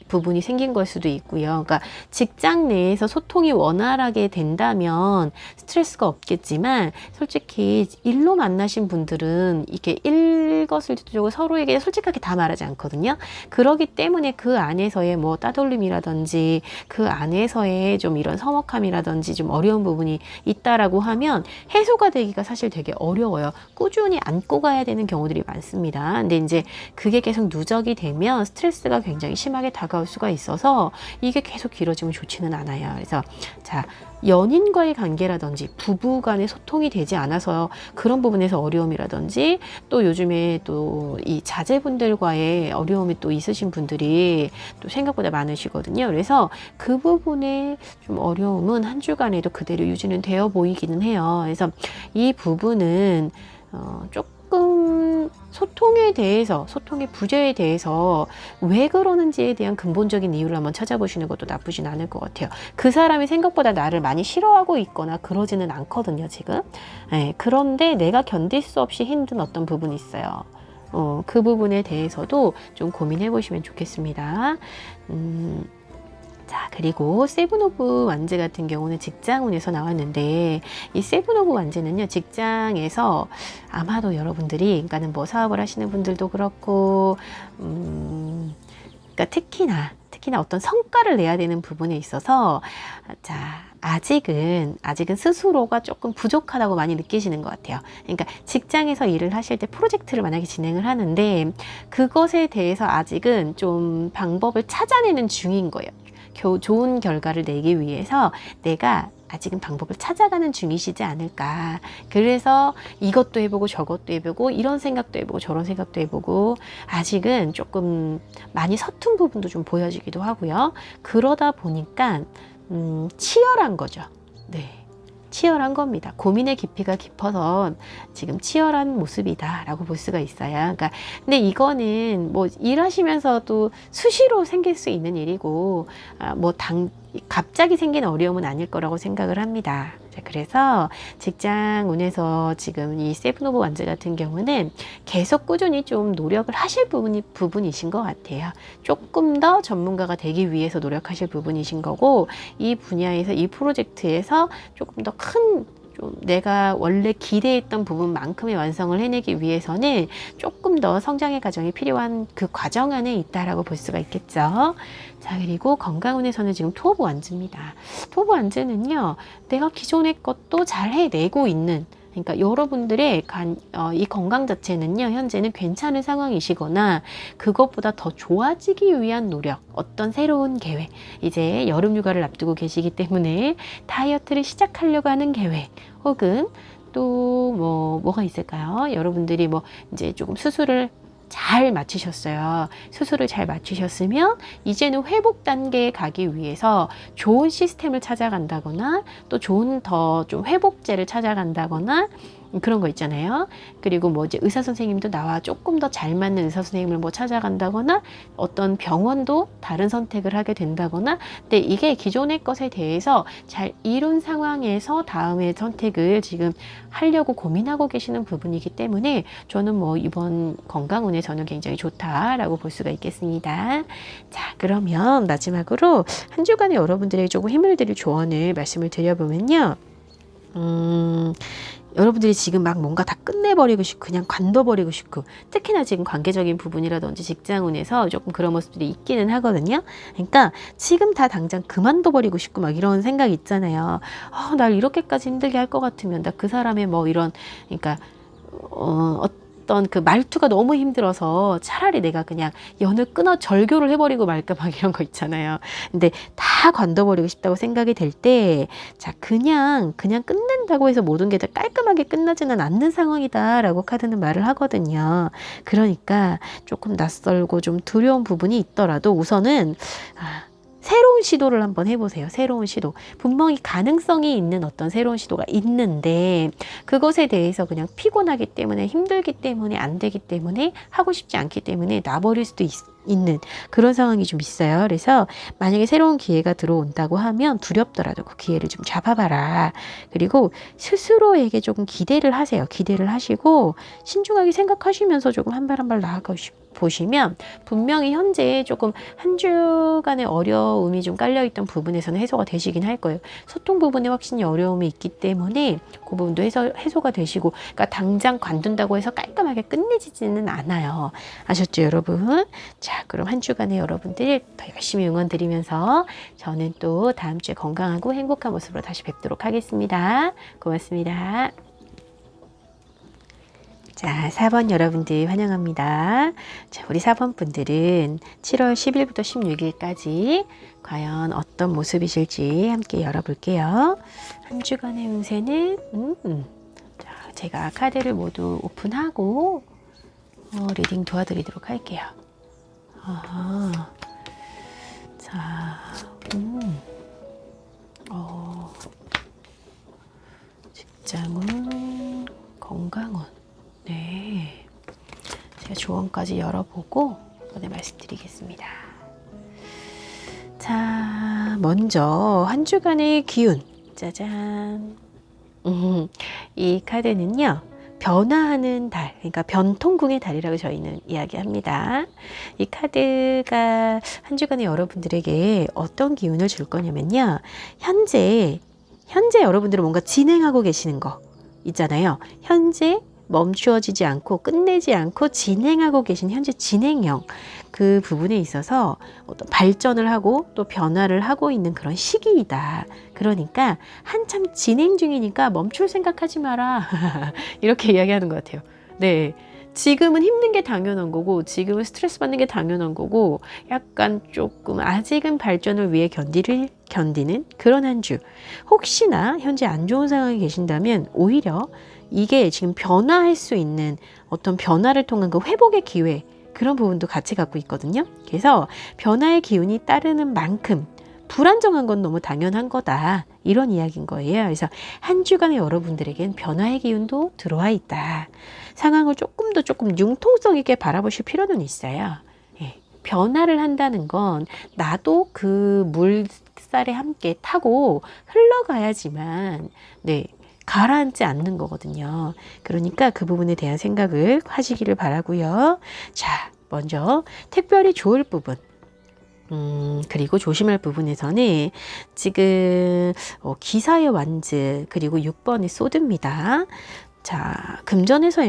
부분이 생긴 걸 수도 있고요. 그러니까 직장 내에서 소통이 원활하게 된다면 스트레스가 없겠지만, 솔직히 일로 만나신 분들은 이게 일거수일투족을 서로에게 솔직하게 다 말하지 않거든요. 그러기 때문에 그 안에서의 뭐 따돌림이라든지 그 안에서의 좀 이런 서먹함이라든지 좀 어려운 부분이 있다라고 하면 해소가 되기가 사실 되게 어려워요. 꾸준히 안고 가야 되는 경우들이 많습니다. 근데 이제 그게 계속 누적이 되면 스트레스가 굉장히 심하게 다가올 수가 있어서 이게 계속 길어지면 좋지는 않아요. 그래서 자, 연인과의 관계라든지 부부 간의 소통이 되지 않아서 그런 부분에서 어려움이라든지, 또 요즘에 또 이 자제분들과의 어려움이 또 있으신 분들이 또 생각보다 많으시거든요. 그래서 그 부분에 좀 어려움은 한 주간에도 그대로 유지는 되어 보이기는 해요. 그래서 이 부분은 조금 소통의 부재에 대해서 왜 그러는지에 대한 근본적인 이유를 한번 찾아보시는 것도 나쁘진 않을 것 같아요. 그 사람이 생각보다 나를 많이 싫어하고 있거나 그러지는 않거든요, 지금. 네, 그런데 내가 견딜 수 없이 힘든 어떤 부분이 있어요. 그 부분에 대해서도 좀 고민해 보시면 좋겠습니다. 자, 그리고 7 오브 완즈 같은 경우는 직장운에서 나왔는데, 이 7 오브 완즈는요, 직장에서 아마도 여러분들이, 그러니까는 뭐 사업을 하시는 분들도 그렇고, 그러니까 특히나 어떤 성과를 내야 되는 부분에 있어서, 자, 아직은 스스로가 조금 부족하다고 많이 느끼시는 것 같아요. 그러니까 직장에서 일을 하실 때 프로젝트를 만약에 진행을 하는데, 그것에 대해서 아직은 좀 방법을 찾아내는 중인 거예요. 좋은 결과를 내기 위해서 내가 아직은 방법을 찾아가는 중이시지 않을까. 그래서 이것도 해보고 저것도 해보고 이런 생각도 해보고 저런 생각도 해보고, 아직은 조금 많이 서툰 부분도 좀 보여지기도 하고요. 그러다 보니까 치열한 거죠. 네, 치열한 겁니다. 고민의 깊이가 깊어서 지금 치열한 모습이다 라고 볼 수가 있어요. 그러니까 근데 이거는 뭐 일하시면서도 수시로 생길 수 있는 일이고, 갑자기 생긴 어려움은 아닐 거라고 생각을 합니다. 자, 그래서 직장 운에서 지금 이 세븐 오브 완즈 같은 경우는 계속 꾸준히 좀 노력을 하실 부분이신 것 같아요. 조금 더 전문가가 되기 위해서 노력하실 부분이신 거고, 이 분야에서, 이 프로젝트에서 조금 더 큰 좀 내가 원래 기대했던 부분만큼의 완성을 해내기 위해서는 조금 더 성장의 과정이 필요한 그 과정 안에 있다라고 볼 수가 있겠죠. 자, 그리고 건강운에서는 지금 투 오브 완즈입니다. 투 오브 완즈는요, 내가 기존의 것도 잘 해내고 있는, 그러니까 여러분들의 이 건강 자체는요, 현재는 괜찮은 상황이시거나 그것보다 더 좋아지기 위한 노력, 어떤 새로운 계획, 이제 여름 휴가를 앞두고 계시기 때문에 다이어트를 시작하려고 하는 계획, 혹은 또 뭐가 있을까요? 여러분들이 이제 조금 수술을 잘 마치셨어요. 수술을 잘 마치셨으면 이제는 회복 단계에 가기 위해서 좋은 시스템을 찾아간다거나 또 좋은 더 좀 회복제를 찾아간다거나 그런 거 있잖아요. 그리고 이제 의사 선생님도 나와 조금 더 잘 맞는 의사 선생님을 찾아간다거나 어떤 병원도 다른 선택을 하게 된다거나, 근데 이게 기존의 것에 대해서 잘 이룬 상황에서 다음의 선택을 지금 하려고 고민하고 계시는 부분이기 때문에 저는 이번 건강운에서는 굉장히 좋다라고 볼 수가 있겠습니다. 자, 그러면 마지막으로 한 주간에 여러분들에게 조금 힘을 드릴 조언을 말씀을 드려보면요. 여러분들이 지금 막 뭔가 다 끝내버리고 싶고 그냥 관둬버리고 싶고, 특히나 지금 관계적인 부분이라든지 직장운에서 조금 그런 모습들이 있기는 하거든요. 그러니까 지금 다 당장 그만둬버리고 싶고 막 이런 생각 있잖아요. 날 이렇게까지 힘들게 할 것 같으면 나 그 사람의 이런, 그러니까 어떤 그 말투가 너무 힘들어서 차라리 내가 그냥 연을 끊어 절교를 해버리고 말까 막 이런 거 있잖아요. 근데 다 관둬버리고 싶다고 생각이 될 때, 자, 그냥 끝낸다고 해서 모든 게 다 깔끔하게 끝나지는 않는 상황이다라고 카드는 말을 하거든요. 그러니까 조금 낯설고 좀 두려운 부분이 있더라도 우선은 새로운 시도를 한번 해보세요. 새로운 시도. 분명히 가능성이 있는 어떤 새로운 시도가 있는데 그것에 대해서 그냥 피곤하기 때문에, 힘들기 때문에, 안 되기 때문에, 하고 싶지 않기 때문에 놔버릴 수도 있는 그런 상황이 좀 있어요. 그래서 만약에 새로운 기회가 들어온다고 하면 두렵더라도 그 기회를 좀 잡아봐라. 그리고 스스로에게 조금 기대를 하세요. 기대를 하시고 신중하게 생각하시면서 조금 한 발 한 발 나아가시고 보시면 분명히 현재 조금 한 주간의 어려움이 좀 깔려있던 부분에서는 해소가 되시긴 할 거예요. 소통 부분에 확실히 어려움이 있기 때문에 그 부분도 해소가 되시고, 그러니까 당장 관둔다고 해서 깔끔하게 끝내지지는 않아요. 아셨죠, 여러분? 자, 그럼 한 주간에 여러분들 더 열심히 응원 드리면서 저는 또 다음 주에 건강하고 행복한 모습으로 다시 뵙도록 하겠습니다. 고맙습니다. 자, 4번 여러분들 환영합니다. 자, 우리 4번 분들은 7월 10일부터 16일까지 과연 어떤 모습이실지 함께 열어볼게요. 한 주간의 운세는 자, 제가 카드를 모두 오픈하고 리딩 도와드리도록 할게요. 자, 직장운, 건강운. 네, 제가 조언까지 열어보고 이번에 말씀드리겠습니다. 자, 먼저 한 주간의 기운. 짜잔. 이 카드는요, 변화하는 달, 그러니까 변통궁의 달이라고 저희는 이야기합니다. 이 카드가 한 주간에 여러분들에게 어떤 기운을 줄 거냐면요, 현재 여러분들은 뭔가 진행하고 계시는 거 있잖아요. 현재 멈추어지지 않고 끝내지 않고 진행하고 계신 현재 진행형, 그 부분에 있어서 어떤 발전을 하고 또 변화를 하고 있는 그런 시기이다. 그러니까 한참 진행 중이니까 멈출 생각하지 마라. 이렇게 이야기하는 것 같아요. 네, 지금은 힘든 게 당연한 거고, 지금은 스트레스 받는 게 당연한 거고, 약간 조금 아직은 발전을 위해 견디는 그런 한 주. 혹시나 현재 안 좋은 상황에 계신다면 오히려 이게 지금 변화할 수 있는 어떤 변화를 통한 그 회복의 기회, 그런 부분도 같이 갖고 있거든요. 그래서 변화의 기운이 따르는 만큼 불안정한 건 너무 당연한 거다, 이런 이야기인 거예요. 그래서 한 주간에 여러분들에겐 변화의 기운도 들어와 있다. 상황을 조금 융통성 있게 바라보실 필요는 있어요. 예, 변화를 한다는 건 나도 그 뱃살에 함께 타고 흘러가야지만 네, 가라앉지 않는 거거든요. 그러니까 그 부분에 대한 생각을 하시기를 바라고요. 자, 먼저 특별히 좋을 부분. 그리고 조심할 부분에서는 지금 기사의 완즈 그리고 6번의 소드입니다. 자, 금전에서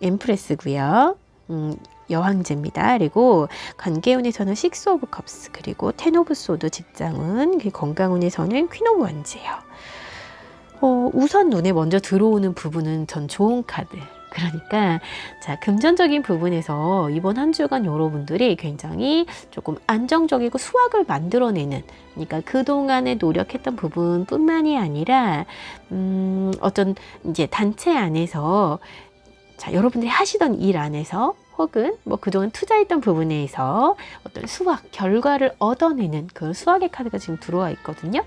엠프레스고요. 여왕제입니다. 그리고 관계운에서는 식스 오브 컵스 그리고 텐 오브 소드 직장운 건강운에서는 퀸 오브 완즈예요. 우선 눈에 먼저 들어오는 부분은 전 좋은 카드. 그러니까 자, 금전적인 부분에서 이번 한 주간 여러분들이 굉장히 조금 안정적이고 수확을 만들어내는, 그러니까 그동안에 노력했던 부분뿐만이 아니라 어떤 이제 단체 안에서 자, 여러분들이 하시던 일 안에서 혹은 뭐 그동안 투자했던 부분에서 어떤 수확, 결과를 얻어내는 그 수확의 카드가 지금 들어와 있거든요.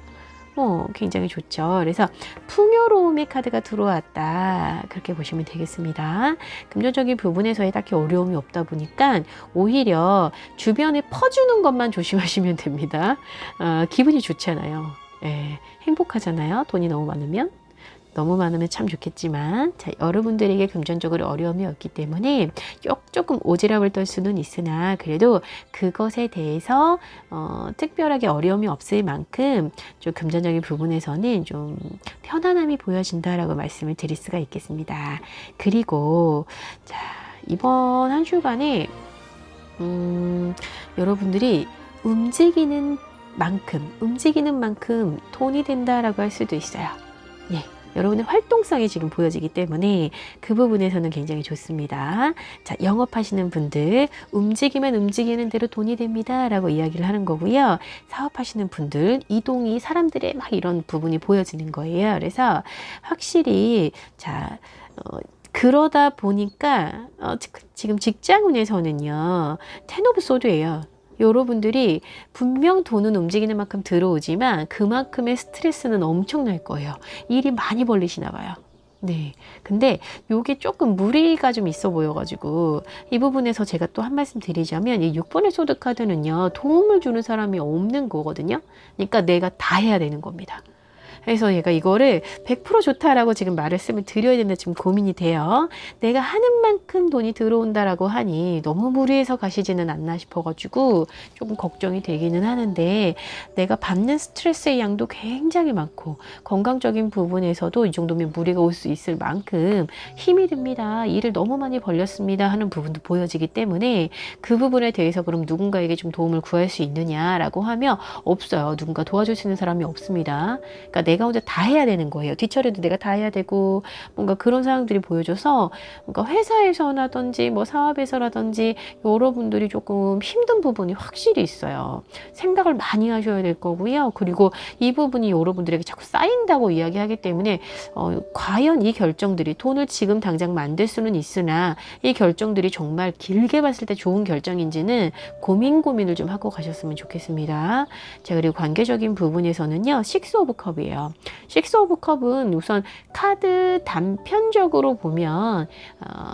굉장히 좋죠. 그래서 풍요로움의 카드가 들어왔다. 그렇게 보시면 되겠습니다. 금전적인 부분에서의 딱히 어려움이 없다 보니까 오히려 주변에 퍼주는 것만 조심하시면 됩니다. 기분이 좋잖아요. 예, 행복하잖아요. 돈이 너무 많으면. 너무 많으면 참 좋겠지만 자, 여러분들에게 금전적으로 어려움이 없기 때문에 조금 오지랖을 떨 수는 있으나 그래도 그것에 대해서 특별하게 어려움이 없을 만큼 좀 금전적인 부분에서는 좀 편안함이 보여진다라고 말씀을 드릴 수가 있겠습니다. 그리고 자, 이번 한 주간에 여러분들이 움직이는 만큼 돈이 된다라고 할 수도 있어요. 예. 여러분의 활동성이 지금 보여지기 때문에 그 부분에서는 굉장히 좋습니다. 자, 영업하시는 분들 움직이면 움직이는 대로 돈이 됩니다 라고 이야기를 하는 거고요. 사업하시는 분들 이동이 사람들의 막 이런 부분이 보여지는 거예요. 그래서 확실히 자 그러다 보니까 지금 직장운에서는요 텐 오브 소드예요. 여러분들이 분명 돈은 움직이는 만큼 들어오지만 그만큼의 스트레스는 엄청날 거예요. 일이 많이 벌리시나 봐요. 네. 근데 요게 조금 무리가 좀 있어 보여가지고 이 부분에서 제가 또 한 말씀 드리자면 이 6번의 소드 카드는요 도움을 주는 사람이 없는 거거든요. 그러니까 내가 다 해야 되는 겁니다. 그래서 얘가 이거를 100% 좋다라고 지금 말씀을 드려야 된다 지금 고민이 돼요. 내가 하는 만큼 돈이 들어온다라고 하니 너무 무리해서 가시지는 않나 싶어가지고 조금 걱정이 되기는 하는데 내가 받는 스트레스의 양도 굉장히 많고 건강적인 부분에서도 이 정도면 무리가 올 수 있을 만큼 힘이 듭니다. 일을 너무 많이 벌렸습니다 하는 부분도 보여지기 때문에 그 부분에 대해서 그럼 누군가에게 좀 도움을 구할 수 있느냐라고 하면 없어요. 누군가 도와줄 수 있는 사람이 없습니다. 그러니까 내가 혼자 다 해야 되는 거예요. 뒷처리도 내가 다 해야 되고 뭔가 그런 상황들이 보여줘서 뭔가 회사에서라든지 뭐 사업에서라든지 여러분들이 조금 힘든 부분이 확실히 있어요. 생각을 많이 하셔야 될 거고요. 그리고 이 부분이 여러분들에게 자꾸 쌓인다고 이야기하기 때문에 과연 이 결정들이 돈을 지금 당장 만들 수는 있으나 이 결정들이 정말 길게 봤을 때 좋은 결정인지는 고민을 좀 하고 가셨으면 좋겠습니다. 자, 그리고 관계적인 부분에서는요. 식스 오브 컵이에요. 식스 오브 컵은 우선 카드 단편적으로 보면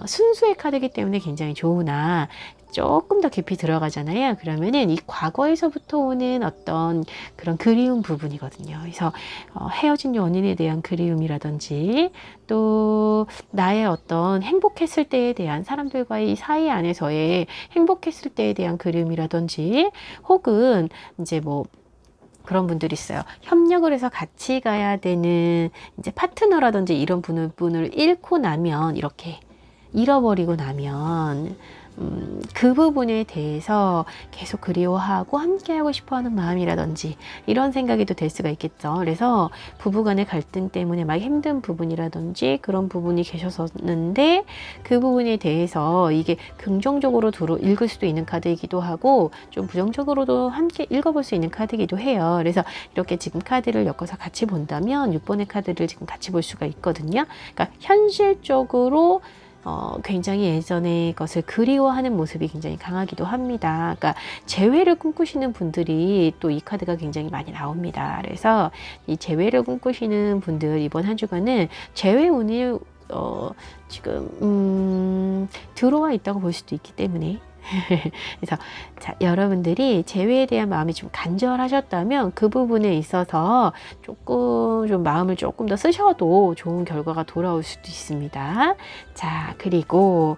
순수의 카드이기 때문에 굉장히 좋으나 조금 더 깊이 들어가잖아요. 그러면은 이 과거에서부터 오는 어떤 그런 그리운 부분이거든요. 그래서 헤어진 연인에 대한 그리움이라든지 또 나의 어떤 행복했을 때에 대한 사람들과의 사이 안에서의 행복했을 때에 대한 그리움이라든지 혹은 이제 뭐 그런 분들이 있어요. 협력을 해서 같이 가야 되는 이제 파트너라든지 이런 분을 잃고 나면 이렇게 잃어버리고 나면 그 부분에 대해서 계속 그리워하고 함께하고 싶어하는 마음이라든지 이런 생각이 또 될 수가 있겠죠. 그래서 부부간의 갈등 때문에 막 힘든 부분이라든지 그런 부분이 계셨었는데 그 부분에 대해서 이게 긍정적으로 읽을 수도 있는 카드이기도 하고 좀 부정적으로도 함께 읽어볼 수 있는 카드이기도 해요. 그래서 이렇게 지금 카드를 엮어서 같이 본다면 6번의 카드를 지금 같이 볼 수가 있거든요. 그러니까 현실적으로 굉장히 예전의 것을 그리워하는 모습이 굉장히 강하기도 합니다. 그러니까 재회를 꿈꾸시는 분들이 또 이 카드가 굉장히 많이 나옵니다. 그래서 이 재회를 꿈꾸시는 분들 이번 한 주간은 재회 운이 지금 들어와 있다고 볼 수도 있기 때문에 그래서 자, 여러분들이 재회에 대한 마음이 좀 간절하셨다면 그 부분에 있어서 조금 좀 마음을 조금 더 쓰셔도 좋은 결과가 돌아올 수도 있습니다. 자, 그리고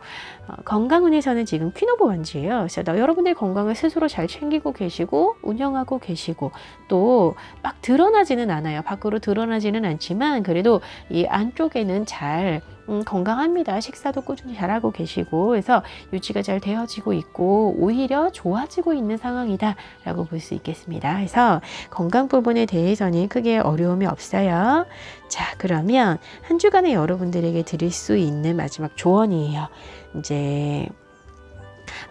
건강운에서는 지금 퀸 오브 원즈예요. 그래서 여러분들 건강을 스스로 잘 챙기고 계시고 운영하고 계시고 또 막 드러나지는 않아요. 밖으로 드러나지는 않지만 그래도 이 안쪽에는 잘 건강합니다. 식사도 꾸준히 잘하고 계시고 그래서 유지가 잘 되어지고 있고 오히려 좋아지고 있는 상황이다 라고 볼 수 있겠습니다. 그래서 건강 부분에 대해서는 크게 어려움이 없어요. 자, 그러면 한 주간에 여러분들에게 드릴 수 있는 마지막 조언이에요. 이제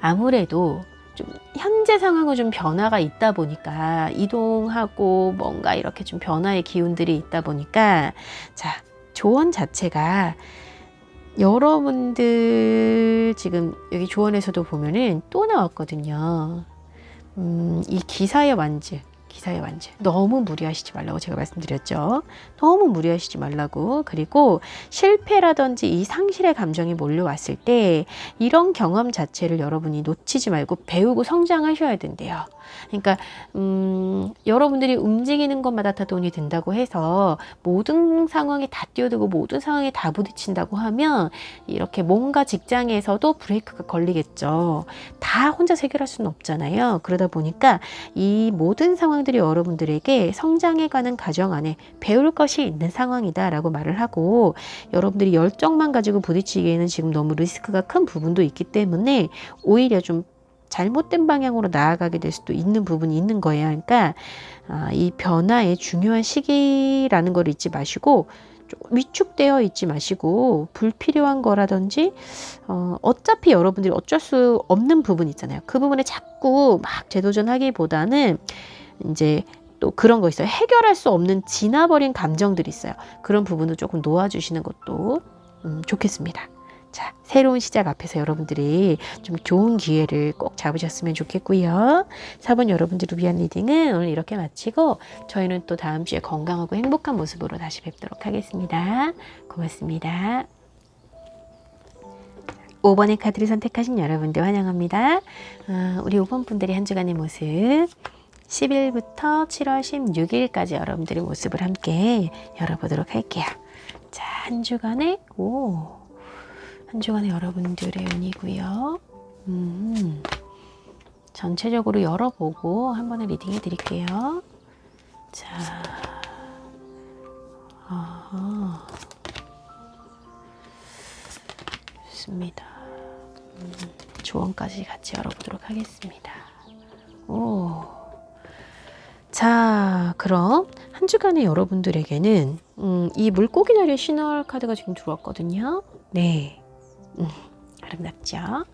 아무래도 좀 현재 상황은 좀 변화가 있다 보니까 이동하고 뭔가 이렇게 좀 변화의 기운들이 있다 보니까 자, 조언 자체가 여러분들 지금 여기 조언에서도 보면은 또 나왔거든요. 이 기사의 완즈. 너무 무리하시지 말라고 제가 말씀드렸죠. 너무 무리하시지 말라고. 그리고 실패라든지 이 상실의 감정이 몰려왔을 때 이런 경험 자체를 여러분이 놓치지 말고 배우고 성장하셔야 된대요. 그러니까 여러분들이 움직이는 것마다 다 돈이 든다고 해서 모든 상황에 다 뛰어들고 모든 상황에 다 부딪힌다고 하면 이렇게 뭔가 직장에서도 브레이크가 걸리겠죠. 다 혼자 해결할 수는 없잖아요. 그러다 보니까 이 모든 상황들이 여러분들에게 성장해가는 과정 안에 배울 것이 있는 상황이다 라고 말을 하고 여러분들이 열정만 가지고 부딪히기에는 지금 너무 리스크가 큰 부분도 있기 때문에 오히려 좀 잘못된 방향으로 나아가게 될 수도 있는 부분이 있는 거예요. 그러니까 이 변화의 중요한 시기라는 걸 잊지 마시고 위축되어 있지 마시고 불필요한 거라든지 어차피 여러분들이 어쩔 수 없는 부분 있잖아요. 그 부분에 자꾸 막 재도전하기보다는 이제 또 그런 거 있어요. 해결할 수 없는 지나버린 감정들이 있어요. 그런 부분도 조금 놓아주시는 것도 좋겠습니다. 자, 새로운 시작 앞에서 여러분들이 좀 좋은 기회를 꼭 잡으셨으면 좋겠고요. 4번 여러분들을 위한 리딩은 오늘 이렇게 마치고 저희는 또 다음 주에 건강하고 행복한 모습으로 다시 뵙도록 하겠습니다. 고맙습니다. 5번의 카드를 선택하신 여러분들 환영합니다. 우리 5번 분들이 한 주간의 모습 10일부터 7월 16일까지 여러분들의 모습을 함께 열어보도록 할게요. 자, 한 주간의 여러분들의 운이고요. 전체적으로 열어보고 한 번에 리딩해 드릴게요. 자, 좋습니다. 조언까지 같이 열어보도록 하겠습니다. 자, 그럼 한 주간의 여러분들에게는 이 물고기 자리에 시널 카드가 지금 들어왔거든요. 네. 아름답죠?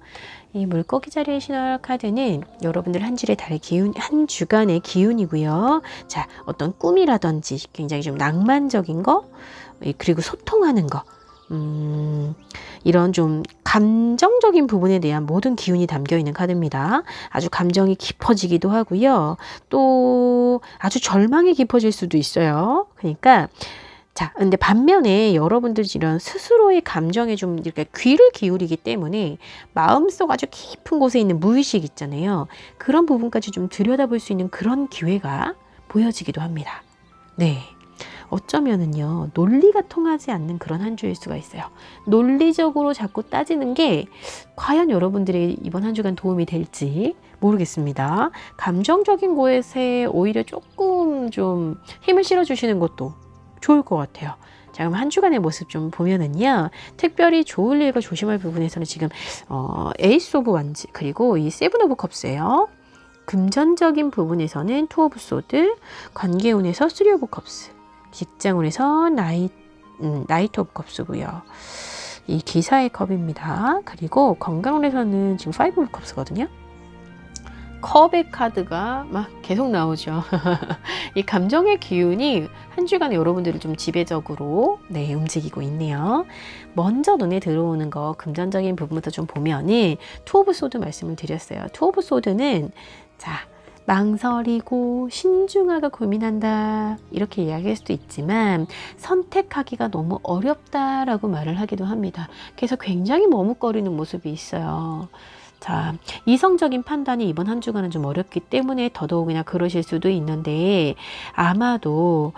이 물고기 자리의 시널 카드는 여러분들 한 주의 달의 기운, 한 주간의 기운이고요. 자, 어떤 꿈이라든지 굉장히 좀 낭만적인 거, 그리고 소통하는 거, 이런 좀 감정적인 부분에 대한 모든 기운이 담겨 있는 카드입니다. 아주 감정이 깊어지기도 하고요. 또 아주 절망이 깊어질 수도 있어요. 그러니까 자, 근데 반면에 여러분들 이런 스스로의 감정에 좀 이렇게 귀를 기울이기 때문에 마음속 아주 깊은 곳에 있는 무의식 있잖아요. 그런 부분까지 좀 들여다볼 수 있는 그런 기회가 보여지기도 합니다. 네. 어쩌면은요, 논리가 통하지 않는 그런 한 주일 수가 있어요. 논리적으로 자꾸 따지는 게 과연 여러분들이 이번 한 주간 도움이 될지 모르겠습니다. 감정적인 곳에 오히려 조금 좀 힘을 실어주시는 것도 좋을 것 같아요. 자, 그럼 한 주간의 모습 좀 보면은요, 특별히 좋을 일과 조심할 부분에서는 지금 에이스 오브 완즈 그리고 이 세븐 오브 컵스예요. 금전적인 부분에서는 투 오브 소드, 관계운에서 쓰리 오브 컵스, 직장운에서 나이트 오브 컵스고요. 이 기사의 컵입니다. 그리고 건강운에서는 지금 파이브 오브 컵스거든요. 컵의 카드가 막 계속 나오죠. 이 감정의 기운이 한 주간에 여러분들을 좀 지배적으로 움직이고 있네요. 먼저 눈에 들어오는 거 금전적인 부분부터 좀 보면은 투 오브 소드 말씀을 드렸어요. 투 오브 소드는 자, 망설이고 신중하게 고민한다 이렇게 이야기할 수도 있지만 선택하기가 너무 어렵다라고 말을 하기도 합니다. 그래서 굉장히 머뭇거리는 모습이 있어요. 자, 이성적인 판단이 이번 한 주간은 좀 어렵기 때문에 더더욱이나 그러실 수도 있는데, 아마도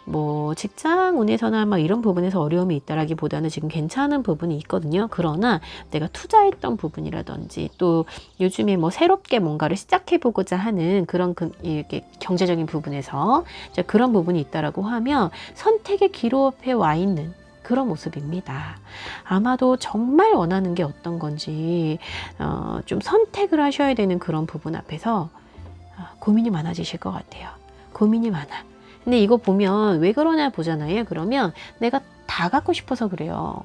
뭐 직장운에서나 막 이런 부분에서 어려움이 있다라기보다는 지금 괜찮은 부분이 있거든요. 그러나 내가 투자했던 부분이라든지 또 요즘에 뭐 새롭게 뭔가를 시작해보고자 하는 그런 이렇게 경제적인 부분에서 이제 그런 부분이 있다라고 하면 선택의 기로에 와 있는 그런 모습입니다. 아마도 정말 원하는 게 어떤 건지 좀 선택을 하셔야 되는 그런 부분 앞에서 고민이 많아지실 것 같아요. 고민이 많아. 근데 이거 보면 왜 그러냐 보잖아요. 그러면 내가 다 갖고 싶어서 그래요.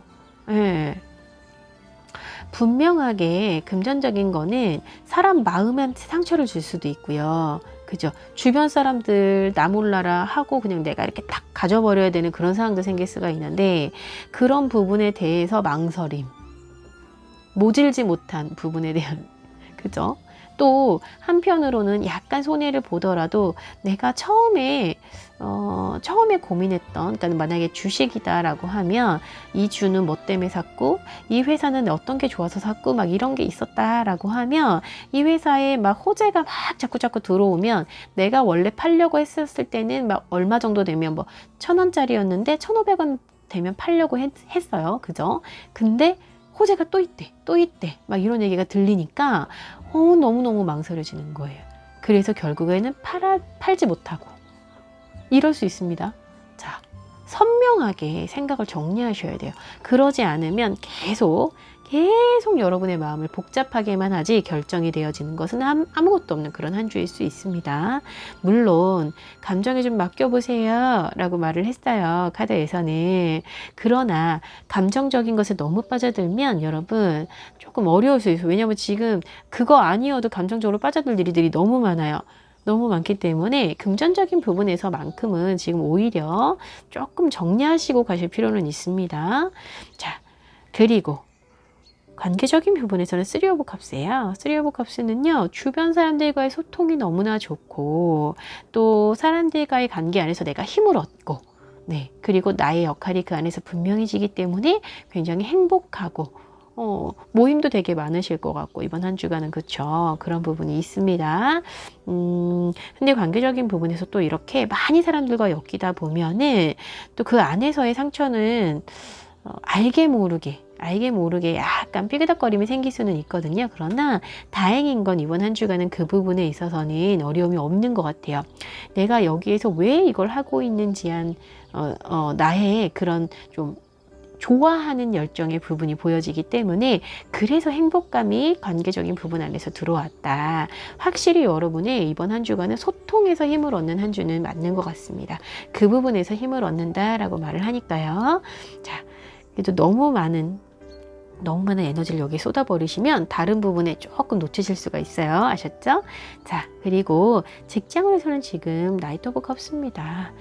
예. 분명하게 금전적인 거는 사람 마음한테 상처를 줄 수도 있고요. 그죠? 주변 사람들 나 몰라라 하고 그냥 내가 이렇게 딱 가져버려야 되는 그런 상황도 생길 수가 있는데, 그런 부분에 대해서 망설임, 모질지 못한 부분에 대한, 그죠? 또 한편으로는 약간 손해를 보더라도 내가 처음에 고민했던, 그러니까 만약에 주식이다라고 하면 이 주는 뭐 때문에 샀고 이 회사는 어떤 게 좋아서 샀고 막 이런 게 있었다라고 하면 이 회사에 막 호재가 막 자꾸 들어오면 내가 원래 팔려고 했었을 때는 막 얼마 정도 되면 뭐 1,000원짜리였는데 1,500원 되면 팔려고 했어요. 그죠? 근데 호재가 또 있대 막 이런 얘기가 들리니까 너무너무 망설여지는 거예요. 그래서 결국에는 팔지 못하고 이럴 수 있습니다. 자, 선명하게 생각을 정리하셔야 돼요. 그러지 않으면 계속 여러분의 마음을 복잡하게만 하지 결정이 되어지는 것은 아무것도 없는 그런 한 주일 수 있습니다. 물론 감정에 좀 맡겨보세요 라고 말을 했어요. 카드에서는. 그러나 감정적인 것에 너무 빠져들면 여러분 조금 어려울 수 있어요. 왜냐하면 지금 그거 아니어도 감정적으로 빠져들 일들이 너무 많아요. 너무 많기 때문에 금전적인 부분에서만큼은 지금 오히려 조금 정리하시고 가실 필요는 있습니다. 자, 그리고 관계적인 부분에서는 3 오브 컵스예요. 3 오브 컵스는요, 주변 사람들과의 소통이 너무나 좋고 또 사람들과의 관계 안에서 내가 힘을 얻고, 네, 그리고 나의 역할이 그 안에서 분명해지기 때문에 굉장히 행복하고 모임도 되게 많으실 것 같고 이번 한 주간은 그쵸, 그런 부분이 있습니다. 근데 관계적인 부분에서 또 이렇게 많이 사람들과 엮이다 보면은 또 그 안에서의 상처는 알게 모르게 약간 삐그덕거림이 생길 수는 있거든요. 그러나 다행인 건 이번 한 주간은 그 부분에 있어서는 어려움이 없는 것 같아요. 내가 여기에서 왜 이걸 하고 있는지 나의 그런 좀 좋아하는 열정의 부분이 보여지기 때문에 그래서 행복감이 관계적인 부분 안에서 들어왔다. 확실히 여러분의 이번 한 주간은 소통에서 힘을 얻는 한 주는 맞는 것 같습니다. 그 부분에서 힘을 얻는다라고 말을 하니까요. 자, 그래도 너무 많은 에너지를 여기에 쏟아버리시면 다른 부분에 조금 놓치실 수가 있어요. 아셨죠? 자, 그리고 직장으로서는 지금 나이트 오브 컵스입니다.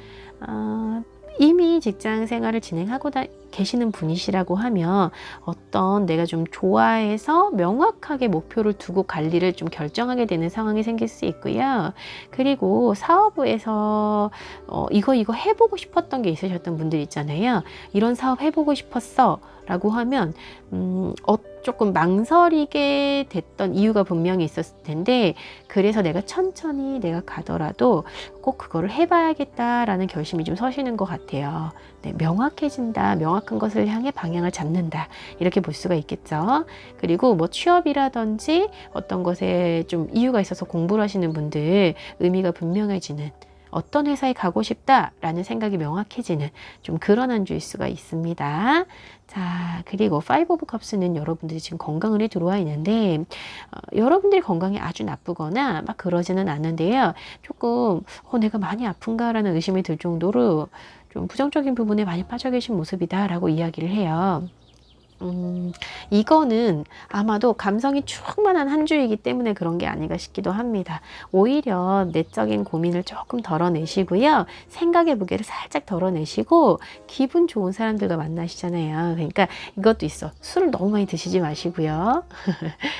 이미 직장 생활을 진행하고 계시는 분이시라고 하면 어떤 내가 좀 좋아해서 명확하게 목표를 두고 관리를 좀 결정하게 되는 상황이 생길 수 있고요. 그리고 사업부에서 이거 해보고 싶었던 게 있으셨던 분들 있잖아요. 이런 사업 해보고 싶었어 라고 하면 조금 망설이게 됐던 이유가 분명히 있었을 텐데, 그래서 내가 천천히 내가 가더라도 꼭 그거를 해봐야겠다라는 결심이 좀 서시는 것 같아요. 네, 명확해진다, 명확한 것을 향해 방향을 잡는다, 이렇게 볼 수가 있겠죠. 그리고 뭐 취업이라든지 어떤 것에 좀 이유가 있어서 공부를 하시는 분들 의미가 분명해지는, 어떤 회사에 가고 싶다라는 생각이 명확해지는 좀 그런 한 주일 수가 있습니다. 자, 그리고 5 오브 컵스는 여러분들이 지금 건강을 들어와 있는데 여러분들이 건강이 아주 나쁘거나 막 그러지는 않는데요. 조금 내가 많이 아픈가라는 의심이 들 정도로 좀 부정적인 부분에 많이 빠져 계신 모습이다라고 이야기를 해요. 이거는 아마도 감성이 충만한 한 주이기 때문에 그런 게 아닌가 싶기도 합니다. 오히려 내적인 고민을 조금 덜어내시고요. 생각의 무게를 살짝 덜어내시고 기분 좋은 사람들과 만나시잖아요. 그러니까 이것도 있어. 술을 너무 많이 드시지 마시고요.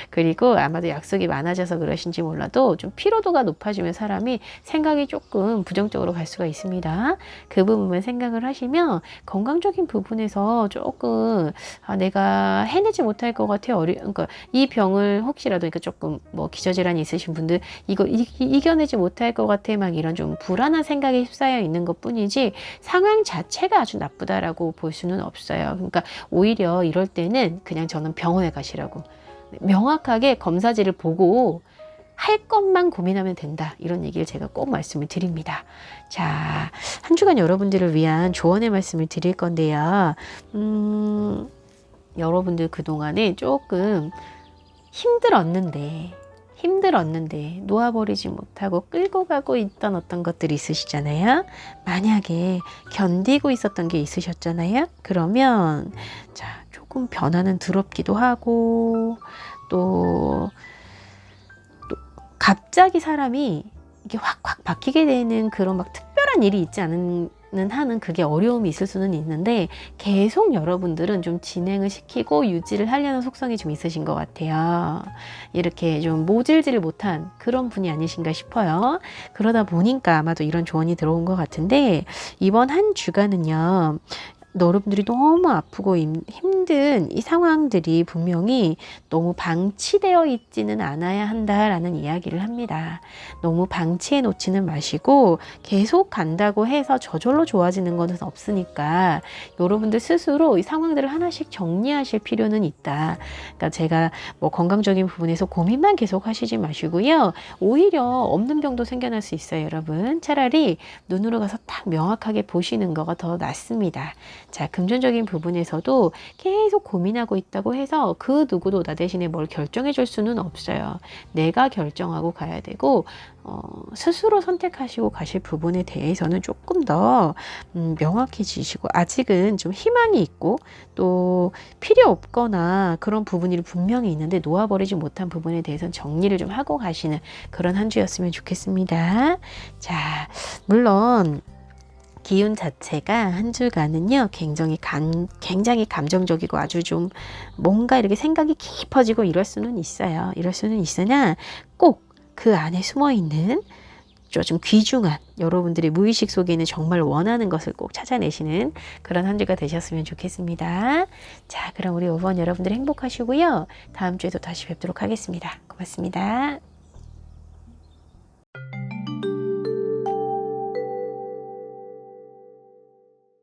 그리고 아마도 약속이 많아져서 그러신지 몰라도 좀 피로도가 높아지면 사람이 생각이 조금 부정적으로 갈 수가 있습니다. 그 부분만 생각을 하시면 건강적인 부분에서 조금 내가 내가 해내지 못할 것 같아. 그러니까 이 병을 혹시라도 그러니까 조금 뭐 기저질환이 있으신 분들 이거 이겨내지 못할 것 같아. 막 이런 좀 불안한 생각에 휩싸여 있는 것 뿐이지 상황 자체가 아주 나쁘다라고 볼 수는 없어요. 그러니까 오히려 이럴 때는 그냥 저는 병원에 가시라고. 명확하게 검사지를 보고 할 것만 고민하면 된다. 이런 얘기를 제가 꼭 말씀을 드립니다. 자, 한 주간 여러분들을 위한 조언의 말씀을 드릴 건데요. 여러분들 그동안에 조금 힘들었는데 놓아버리지 못하고 끌고 가고 있던 어떤 것들이 있으시잖아요. 만약에 견디고 있었던 게 있으셨잖아요. 그러면 자, 조금 변화는 더럽기도 하고 또 갑자기 사람이 이게 확 바뀌게 되는 그런 막 특별한 일이 있지 않은 한은 그게 어려움이 있을 수는 있는데 계속 여러분들은 좀 진행을 시키고 유지를 하려는 속성이 좀 있으신 것 같아요. 이렇게 좀 모질지를 못한 그런 분이 아니신가 싶어요. 그러다 보니까 아마도 이런 조언이 들어온 것 같은데 이번 한 주간은요. 여러분들이 너무 아프고 힘든 이 상황들이 분명히 너무 방치되어 있지는 않아야 한다라는 이야기를 합니다. 너무 방치해 놓지는 마시고 계속 간다고 해서 저절로 좋아지는 것은 없으니까 여러분들 스스로 이 상황들을 하나씩 정리하실 필요는 있다. 그러니까 제가 뭐 건강적인 부분에서 고민만 계속 하시지 마시고요. 오히려 없는 병도 생겨날 수 있어요, 여러분. 차라리 눈으로 가서 딱 명확하게 보시는 거가 더 낫습니다. 자, 금전적인 부분에서도 계속 고민하고 있다고 해서 그 누구도 나 대신에 뭘 결정해 줄 수는 없어요. 내가 결정하고 가야 되고 스스로 선택하시고 가실 부분에 대해서는 조금 더 명확해지시고 아직은 좀 희망이 있고 또 필요 없거나 그런 부분이 분명히 있는데 놓아버리지 못한 부분에 대해서는 정리를 좀 하고 가시는 그런 한 주였으면 좋겠습니다. 자, 물론 기운 자체가 한 주간은요 굉장히 감정적이고 아주 좀 뭔가 이렇게 생각이 깊어지고 이럴 수는 있어요. 이럴 수는 있으나 꼭 그 안에 숨어있는 좀 귀중한 여러분들의 무의식 속에 있는 정말 원하는 것을 꼭 찾아내시는 그런 한 주가 되셨으면 좋겠습니다. 자, 그럼 우리 5번 여러분들 행복하시고요. 다음 주에도 다시 뵙도록 하겠습니다. 고맙습니다.